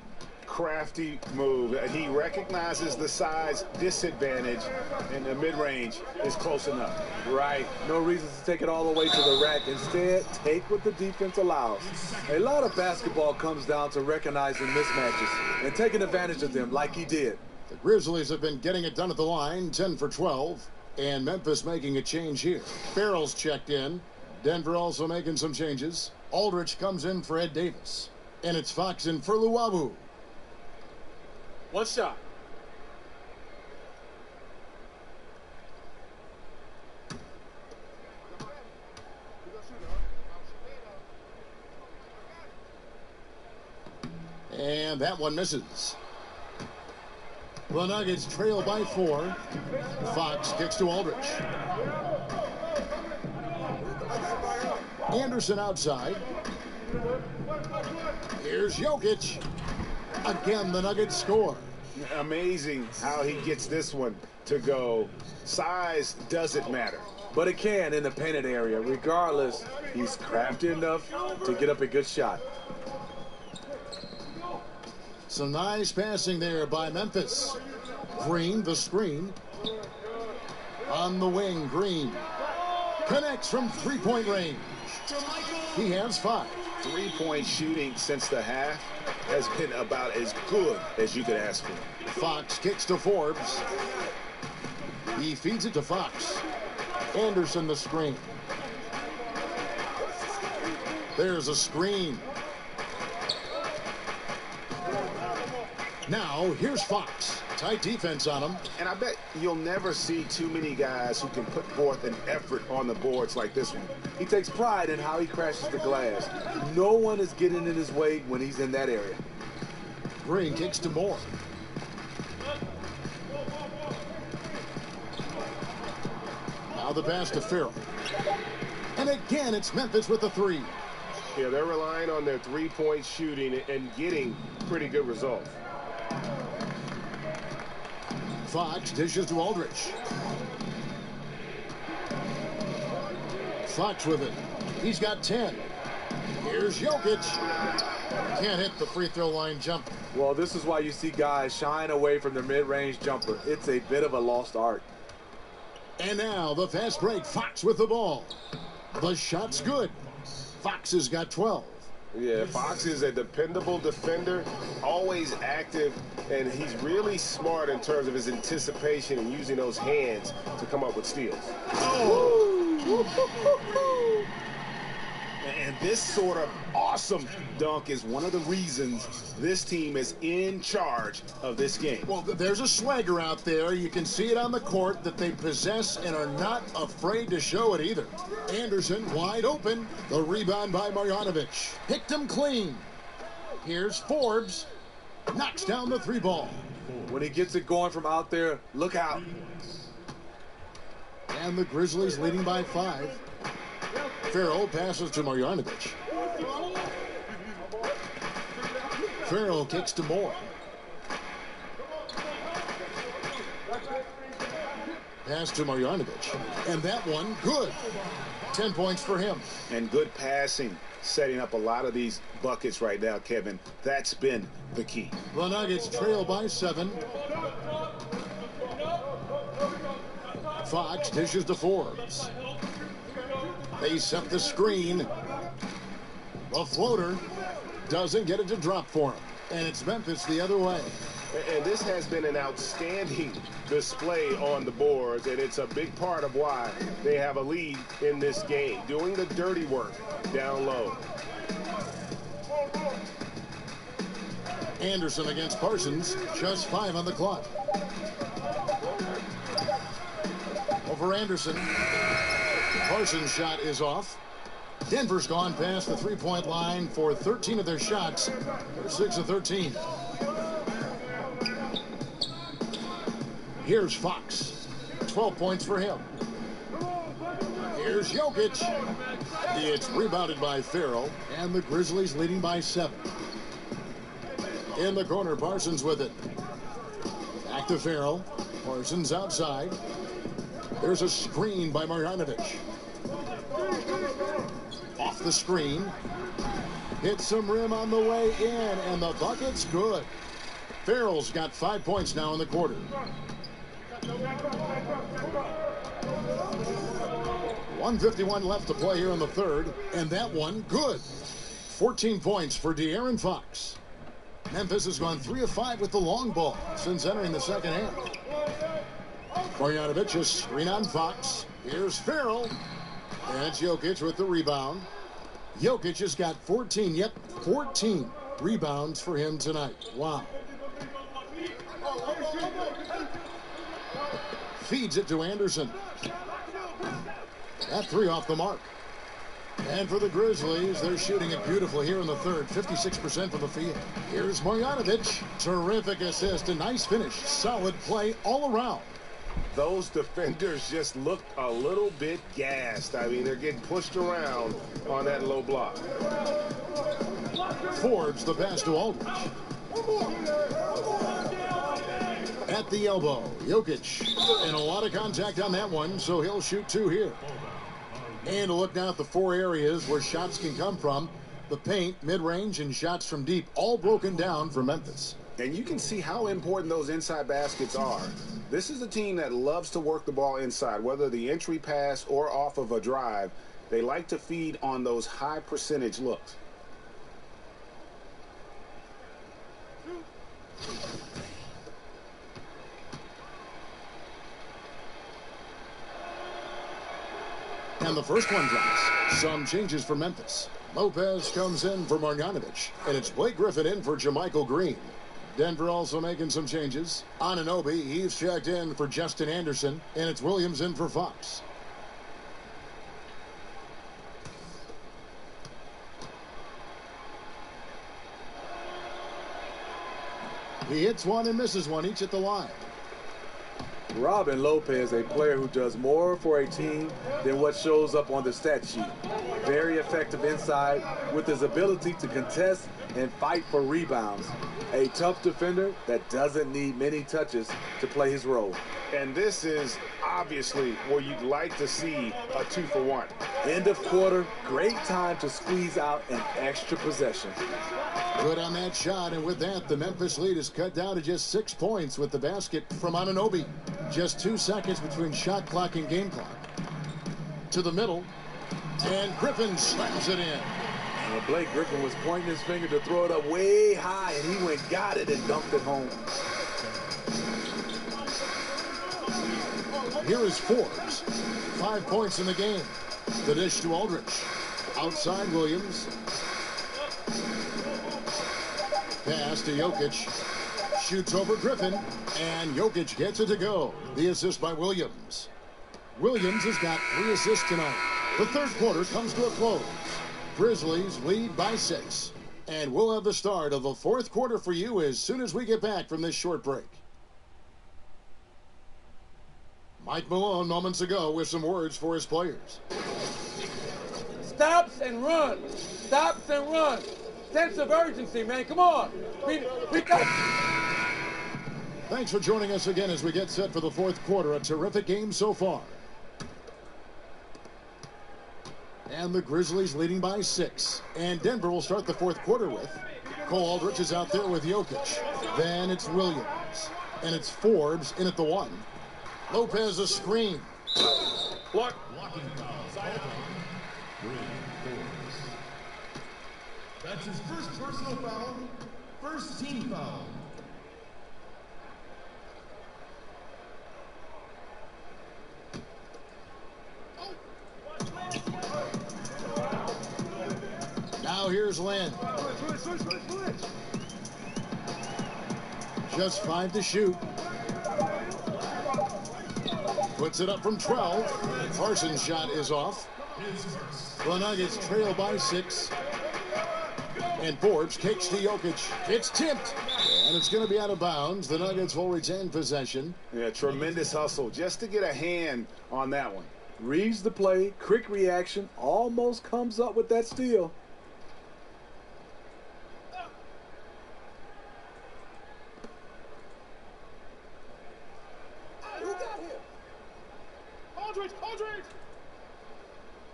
Crafty move. He recognizes the size disadvantage, and the mid-range is close enough. Right. No reason to take it all the way to the rack. Instead, take what the defense allows. A lot of basketball comes down to recognizing mismatches and taking advantage of them like he did. The Grizzlies have been getting it done at the line, 10 for 12. And Memphis making a change here. Farrell's checked in. Denver also making some changes. Aldridge comes in for Ed Davis. And it's Fox in for Luau. One shot. And that one misses. The Nuggets trail by 4. Fox kicks to Aldridge. Anderson outside. Here's Jokic. Again, the Nuggets score. Amazing how he gets this one to go. Size doesn't matter. But it can in the painted area. Regardless, he's crafty enough to get up a good shot. Some nice passing there by Memphis. Green, the screen. On the wing, Green. Connects from three-point range. He has 5. Three-point shooting since the half has been about as good as you could ask for. Fox kicks to Forbes. He feeds it to Fox. Anderson the screen. There's a screen. Now, here's Fox. Tight defense on him. And I bet you'll never see too many guys who can put forth an effort on the boards like this one. He takes pride in how he crashes the glass. No one is getting in his way when he's in that area. Green kicks to Moore. Now the pass to Farrell. And again, it's Memphis with the 3. Yeah, they're relying on their three-point shooting and getting pretty good results. Fox dishes to Aldridge. Fox with it. He's got 10. Here's Jokic. Can't hit the free throw line jumper. Well, this is why you see guys shying away from their mid-range jumper. It's a bit of a lost art. And now the fast break. Fox with the ball. The shot's good. Fox has got 12. Yeah, Fox is a dependable defender, always active, and he's really smart in terms of his anticipation and using those hands to come up with steals. Oh! And this sort of awesome dunk is one of the reasons this team is in charge of this game. Well, there's a swagger out there. You can see it on the court that they possess and are not afraid to show it either. Anderson wide open. The rebound by Marjanovic. Picked him clean. Here's Forbes. Knocks down the 3 ball. When he gets it going from out there, look out. And the Grizzlies leading by 5. Farrell passes to Marjanovic. Farrell kicks to Moore. Pass to Marjanovic. And that one, good. 10 points for him. And good passing, setting up a lot of these buckets right now, Kevin. That's been the key. The Nuggets trail by 7. Fox dishes to Forbes. They set the screen. The floater doesn't get it to drop for him. And it's Memphis the other way. And this has been an outstanding display on the boards, and it's a big part of why they have a lead in this game, doing the dirty work down low. Anderson against Parsons, just 5 on the clock. Over Anderson. Parsons' shot is off. Denver's gone past the three-point line for 13 of their shots. They're 6 of 13. Here's Fox. 12 points for him. Here's Jokic. It's rebounded by Farrell, and the Grizzlies leading by 7. In the corner, Parsons with it. Back to Farrell. Parsons outside. There's a screen by Marjanovic. Off the screen. Hits some rim on the way in, and the bucket's good. Farrell's got 5 points now in the quarter. .151 left to play here in the third, and that one good. 14 points for De'Aaron Fox. Memphis has gone 3 of 5 with the long ball since entering the second half. Marjanovic a screen on Fox. Here's Farrell. And it's Jokic with the rebound. Jokic has got 14 rebounds for him tonight. Wow. Feeds it to Anderson. That 3 off the mark. And for the Grizzlies, they're shooting it beautifully here in the third. 56% from the field. Here's Marjanovic. Terrific assist. A nice finish. Solid play all around. Those defenders just looked a little bit gassed. I mean, they're getting pushed around on that low block. Forbes the pass to Aldridge. At the elbow, Jokic. And a lot of contact on that one, so he'll shoot 2 here. And a look now at the 4 areas where shots can come from. The paint, mid-range, and shots from deep, all broken down for Memphis. And you can see how important those inside baskets are. This is a team that loves to work the ball inside, whether the entry pass or off of a drive. They like to feed on those high percentage looks. And the first one drops. Some changes for Memphis. Lopez comes in for Marjanovic, and it's Blake Griffin in for JaMychal Green. Denver also making some changes. Anunoby, he's checked in for Justin Anderson, and it's Williams in for Fox. He hits one and misses one, each at the line. Robin Lopez, a player who does more for a team than what shows up on the stat sheet. Very effective inside with his ability to contest and fight for rebounds. A tough defender that doesn't need many touches to play his role. And this is obviously where you'd like to see a 2-for-1. End of quarter, great time to squeeze out an extra possession. Good on that shot, and with that, the Memphis lead is cut down to just 6 points with the basket from Anunoby. Just 2 seconds between shot clock and game clock. To the middle, and Griffin slams it in. Well, Blake Griffin was pointing his finger to throw it up way high, and he went, got it, and dunked it home. Here is Forbes. 5 points in the game. The dish to Aldridge. Outside Williams. Pass to Jokic. Shoots over Griffin, and Jokic gets it to go. The assist by Williams. Williams has got 3 assists tonight. The third quarter comes to a close. Grizzlies lead by 6. And we'll have the start of the fourth quarter for you as soon as we get back from this short break. Mike Malone moments ago with some words for his players. Stops and run. Stops and run. Sense of urgency, man. Come on. We got... Thanks for joining us again as we get set for the fourth quarter. A terrific game so far. And the Grizzlies leading by 6. And Denver will start the fourth quarter with. Cole Aldridge is out there with Jokic. Then it's Williams. And it's Forbes in at the 1. Lopez a screen. Block. Blocking foul. Forbes. That's his first personal foul. First team foul. Now here's Lynn. Just 5 to shoot. Puts it up from 12. Parsons' shot is off. The Nuggets trail by 6. And Forbes kicks to Jokic. It's tipped. And it's going to be out of bounds. The Nuggets will retain possession. Yeah, tremendous hustle just to get a hand on that one. Reads the play, quick reaction, almost comes up with that steal.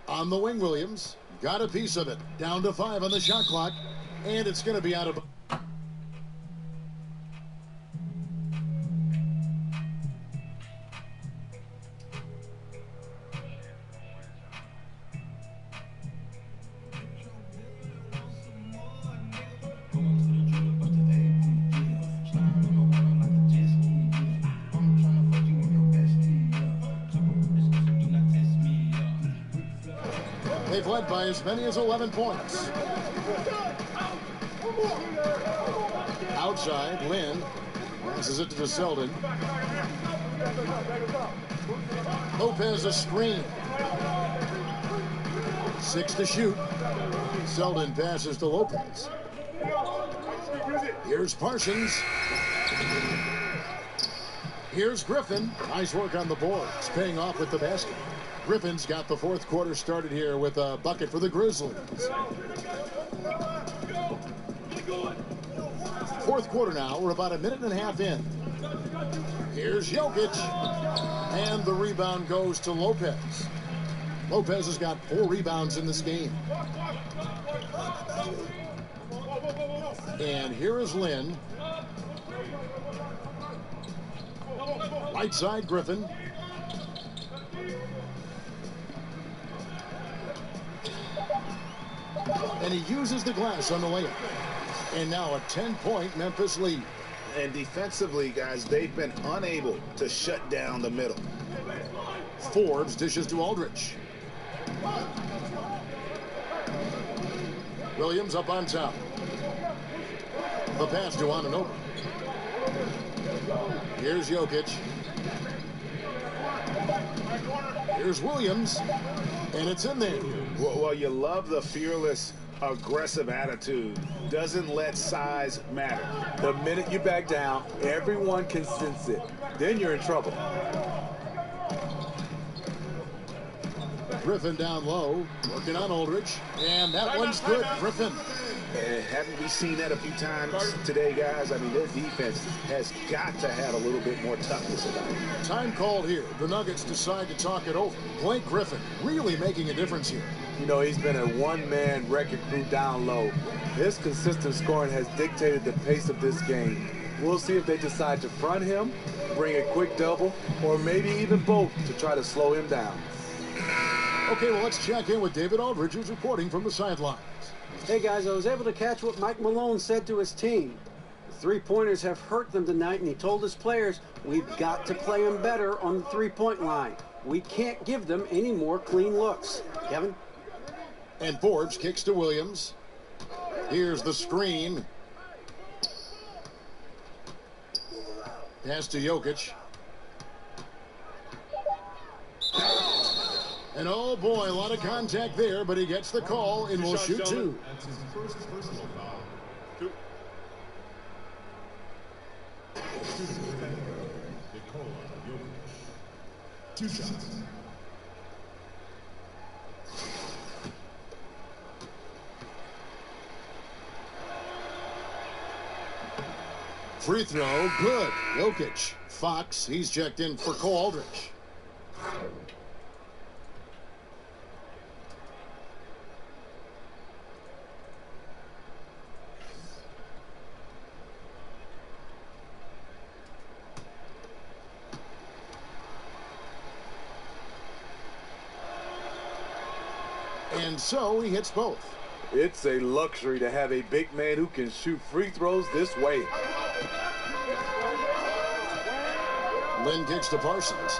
On the wing, Williams got a piece of it. Down to 5 on the shot clock. And it's going to be out of... They've led by as many as 11 points. Outside, Lynn passes it to Selden. Lopez a screen. 6 to shoot. Selden passes to Lopez. Here's Parsons. Here's Griffin. Nice work on the boards, paying off with the basket. Griffin's got the fourth quarter started here with a bucket for the Grizzlies. Fourth quarter now. We're about a minute and a half in. Here's Jokic. And the rebound goes to Lopez. Lopez has got 4 rebounds in this game. And here is Lynn. Right side, Griffin. And he uses the glass on the layup. And now a 10-point Memphis lead. And defensively, guys, they've been unable to shut down the middle. Forbes dishes to Aldridge. Williams up on top. The pass to Anunoby. Here's Jokic. Here's Williams. And it's in there. Well, you love the fearless, aggressive attitude. Doesn't let size matter. The minute you back down, everyone can sense it. Then you're in trouble. Griffin down low, working on Aldridge. And that one's good. Griffin. And haven't we seen that a few times today, guys? I mean, their defense has got to have a little bit more toughness about it. Time called here. The Nuggets decide to talk it over. Blake Griffin really making a difference here. You know, he's been a one-man wrecking crew down low. His consistent scoring has dictated the pace of this game. We'll see if they decide to front him, bring a quick double, or maybe even both to try to slow him down. Okay, well, let's check in with David Aldridge, who's reporting from the sidelines. Hey, guys, I was able to catch what Mike Malone said to his team. The three-pointers have hurt them tonight, and he told his players, we've got to play them better on the three-point line. We can't give them any more clean looks. Kevin? And Forbes kicks to Williams. Here's the screen. Pass to Jokic. And oh boy, a lot of contact there, but he gets the call and will shoot 2. That's his first personal foul. 2 shots. Free throw, good. Jokic. Fox, he's checked in for Cole Aldridge. And so he hits both. It's a luxury to have a big man who can shoot free throws this way. Lynn kicks to Parsons.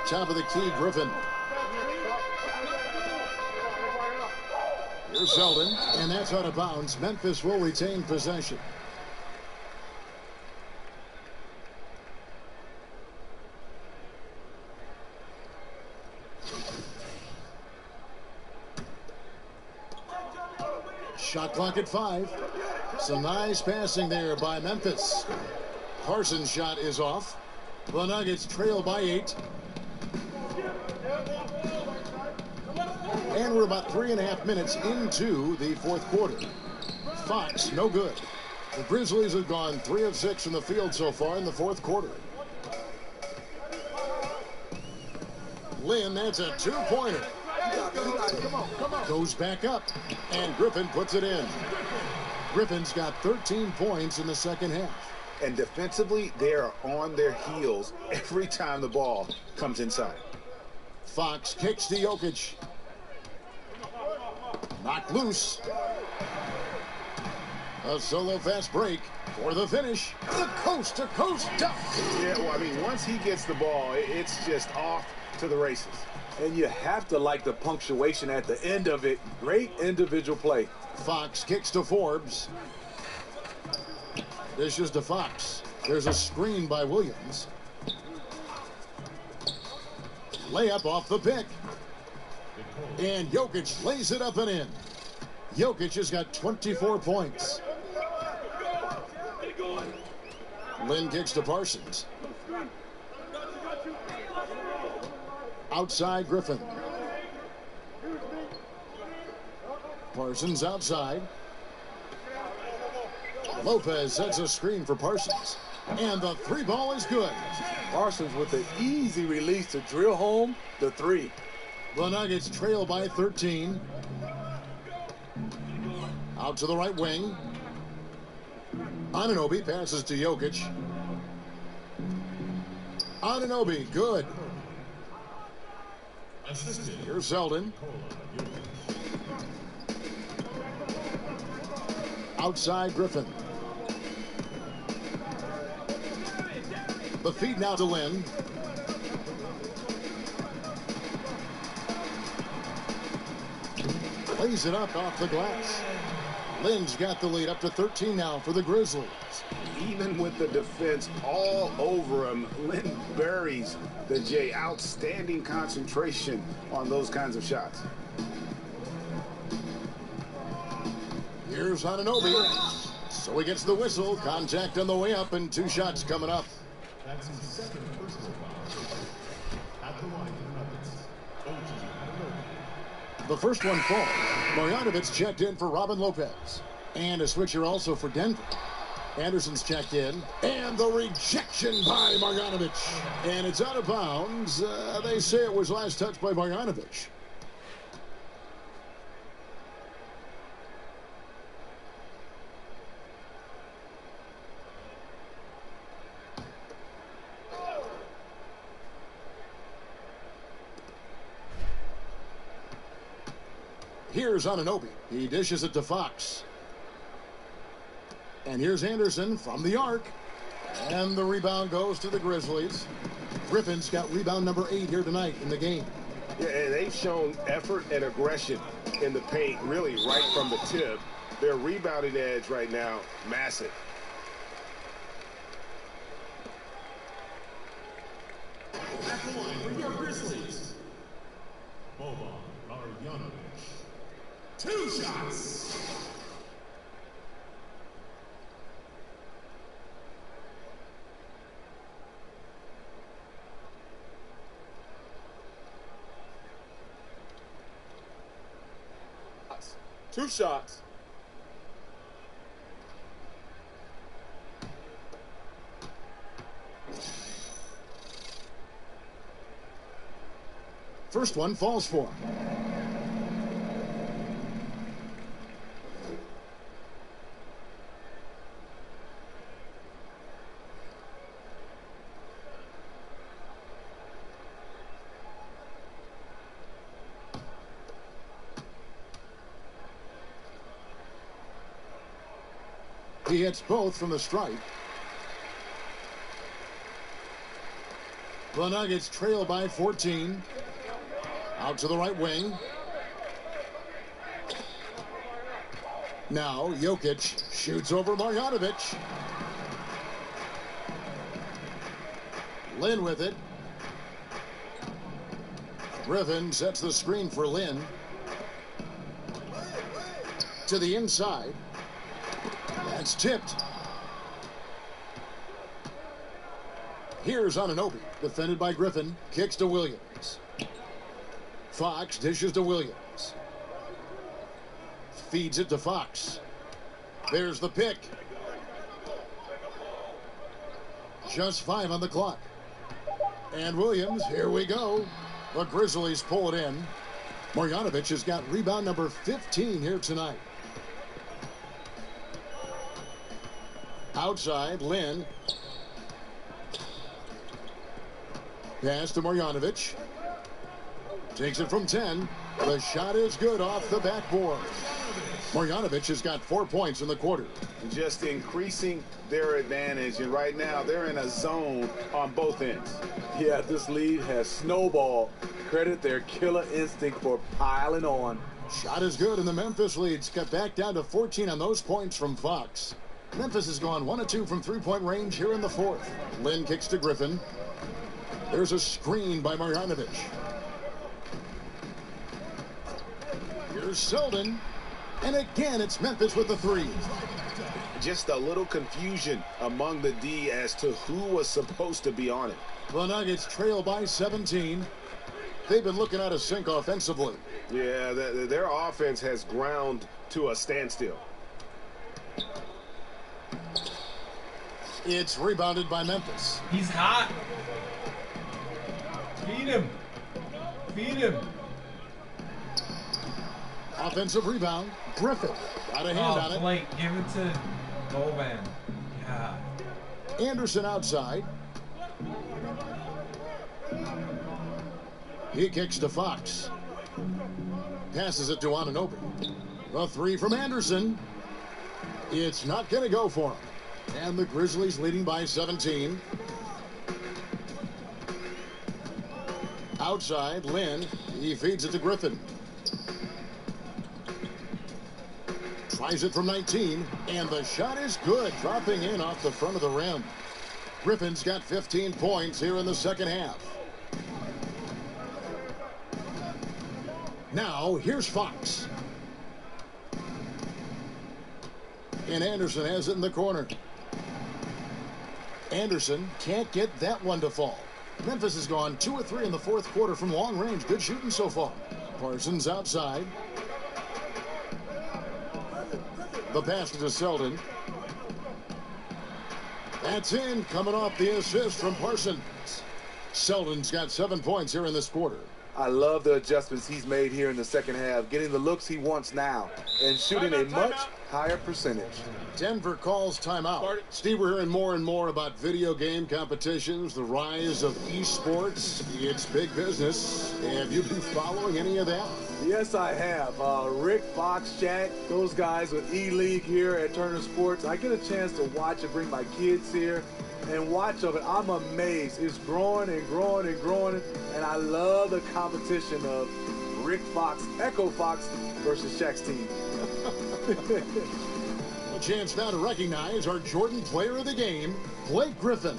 Top of the key, Griffin. Here's Here's Zeldin, and that's out of bounds. Memphis will retain possession. Shot clock at 5. Some nice passing there by Memphis. Parsons' shot is off. The Nuggets trail by 8. And we're about 3.5 minutes into the fourth quarter. Fox, no good. The Grizzlies have gone 3 of 6 from the field so far in the fourth quarter. Lynn, that's a two-pointer. Goes back up, and Griffin puts it in. Griffin's got 13 points in the second half. And defensively, they are on their heels every time the ball comes inside. Fox kicks to Jokic. Knocked loose. A solo fast break for the finish. The coast-to-coast dunk. Yeah, well, I mean, once he gets the ball, it's just off to the races. And you have to like the punctuation at the end of it. Great individual play. Fox kicks to Forbes. Dishes to Fox. There's a screen by Williams. Layup off the pick. And Jokic lays it up and in. Jokic has got 24 points. Lynn kicks to Parsons. Outside Griffin. Parsons outside. Lopez sets a screen for Parsons. And the three ball is good. Parsons with an easy release to drill home the three. The Nuggets trail by 13. Out to the right wing. Anunoby passes to Jokic. Anunoby, good. Here's Zeldin. Outside Griffin. The feed now to Lynn. Plays it up off the glass. Lynn's got the lead up to 13 now for the Grizzlies. Even with the defense all over him, Lynn buries the J. Outstanding concentration on those kinds of shots. Here's Anunoby. So he gets the whistle. Contact on the way up and 2 shots coming up. That's his second personal foul. At the line for the Nuggets, OG Anunoby. The first one falls. Marjanovic checked in for Robin Lopez. And a switcher also for Denver. Anderson's checked in. And the rejection by Marjanovic. And it's out of bounds. They say it was last touched by Marjanovic. Here's Anunoby. He dishes it to Fox. And here's Anderson from the arc. And the rebound goes to the Grizzlies. Griffin's got rebound number 8 here tonight in the game. Yeah, and they've shown effort and aggression in the paint, really right from the tip. Their rebounding edge right now, massive. At the line for your Grizzlies, Boban Marjanovic. 2 shots. Two shots. First one falls for him. He hits both from the stripe. The Nuggets trail by 14. Out to the right wing. Now Jokic shoots over Marjanovic. Lin with it. Griffin sets the screen for Lin. To the inside. That's tipped. Here's Anunoby, defended by Griffin. Kicks to Williams. Fox dishes to Williams. Feeds it to Fox. There's the pick. Just 5 on the clock. And Williams, here we go. The Grizzlies pull it in. Marjanovic has got rebound number 15 here tonight. Outside, Lin. Pass to Marjanovic. Takes it from 10. The shot is good off the backboard. Marjanovic has got 4 points in the quarter. Just increasing their advantage, and right now they're in a zone on both ends. Yeah, this lead has snowballed. Credit their killer instinct for piling on. Shot is good, and the Memphis leads cut back down to 14 on those points from Fox. Memphis has gone 1 of 2 from three-point range here in the fourth. Lin kicks to Griffin. There's a screen by Marjanovic. Here's Selden. And again, it's Memphis with the three. Just a little confusion among the D as to who was supposed to be on it. The Nuggets trail by 17. They've been looking out of sync offensively. Yeah, their offense has ground to a standstill. It's rebounded by Memphis. He's hot. Feed him. Feed him. Offensive rebound. Griffin got a hand on it. Blake, give it to Goldman. Yeah. Anderson outside. He kicks to Fox. Passes it to Anunoby. The three from Anderson. It's not going to go for him. And the Grizzlies leading by 17. Outside, Lin. He feeds it to Griffin. Tries it from 19, and the shot is good, dropping in off the front of the rim. Griffin's got 15 points here in the second half. Now, here's Fox. And Anderson has it in the corner. Anderson can't get that one to fall. Memphis has gone 2 of 3 in the fourth quarter from long range. Good shooting so far. Parsons outside. The pass to Selden. That's in, coming off the assist from Parsons. Selden's got 7 points here in this quarter. I love the adjustments he's made here in the second half, getting the looks he wants now and shooting a much higher percentage. Denver calls timeout. Steve, we're hearing more and more about video game competitions, the rise of esports. It's big business. Have you been following any of that? Yes, I have. Rick, Fox, Jack, those guys with E-League here at Turner Sports. I get a chance to watch and bring my kids here and watch of it. I'm amazed. It's growing and growing and growing, and I love the competition of Rick Fox, Echo Fox versus Shaq's team. A chance now to recognize our Jordan player of the game, Blake Griffin.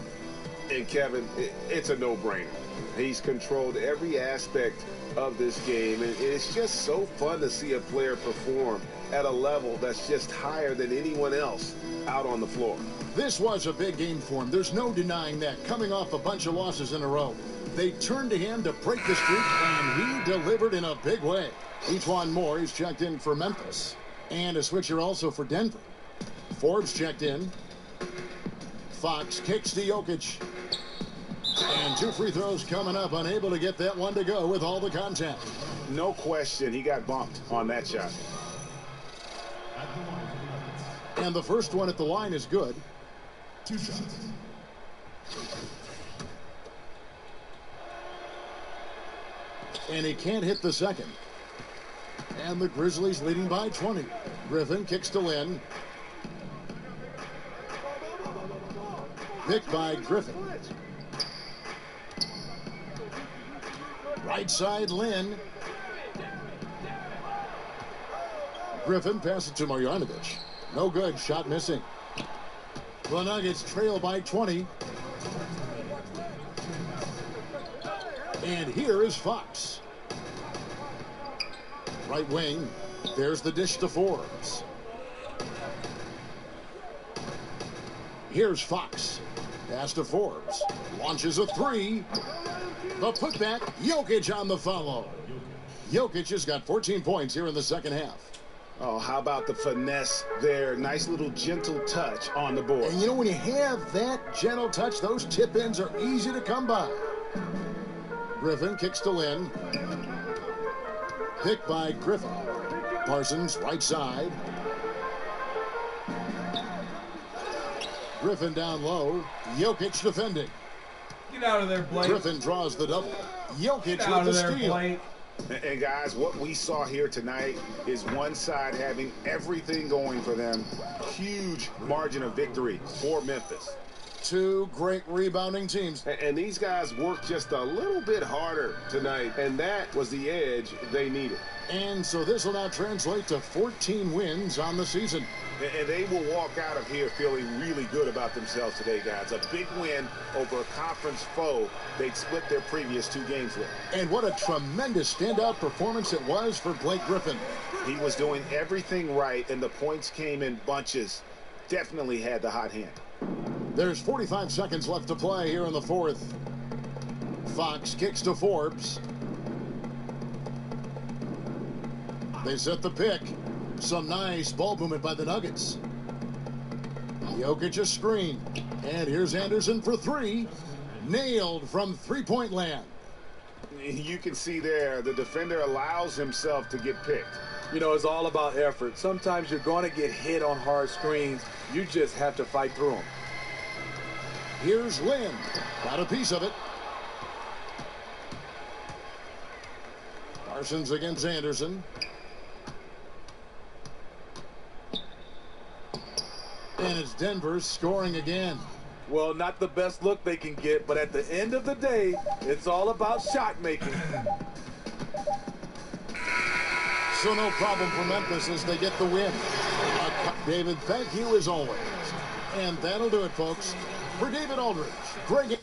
And Kevin, it's a no-brainer. He's controlled every aspect of this game, and it's just so fun to see a player perform at a level that's just higher than anyone else out on the floor. This was a big game for him. There's no denying that. Coming off a bunch of losses in a row, they turned to him to break the streak, and he delivered in a big way. Ejuan Moore is checked in for Memphis, and a switcher also for Denver. Forbes checked in. Fox kicks to Jokic. And 2 free throws coming up, unable to get that one to go with all the contact. No question, he got bumped on that shot. And the first one at the line is good. 2 shots. And he can't hit the second. And the Grizzlies leading by 20. Griffin kicks to Lin. Picked by Griffin. Right side, Lin. Griffin passes it to Marjanovic. No good. Shot missing. The Nuggets trail by 20. And here is Fox. Right wing. There's the dish to Forbes. Here's Fox. Pass to Forbes. Launches a three. The putback. Jokic on the follow. Jokic has got 14 points here in the second half. Oh, how about the finesse there? Nice little gentle touch on the board. And you know, when you have that gentle touch, those tip-ins are easy to come by. Griffin kicks to Lynn. Picked by Griffin. Parsons, right side. Griffin down low. Jokic defending. Get out of there, Blake. Griffin draws the double. Jokic Get out with of the there, steal. Blake. And guys, what we saw here tonight is one side having everything going for them. Huge margin of victory for Memphis. Two great rebounding teams. And these guys worked just a little bit harder tonight, and that was the edge they needed. And so this will now translate to 14 wins on the season. And they will walk out of here feeling really good about themselves today, guys. A big win over a conference foe they'd split their previous 2 games with. And what a tremendous standout performance it was for Blake Griffin. He was doing everything right, and the points came in bunches. Definitely had the hot hand. There's 45 seconds left to play here in the fourth. Fox kicks to Forbes. They set the pick. Some nice ball movement by the Nuggets. Jokic a screen. And here's Anderson for 3. Nailed from three-point land. You can see there, the defender allows himself to get picked. You know, it's all about effort. Sometimes you're going to get hit on hard screens. You just have to fight through them. Here's Lynn. Got a piece of it. Parsons against Anderson. And it's Denver scoring again. Well, not the best look they can get, but at the end of the day, it's all about shot making. So no problem for Memphis as they get the win. David, thank you as always. And that'll do it, folks. For David Aldridge, Greg...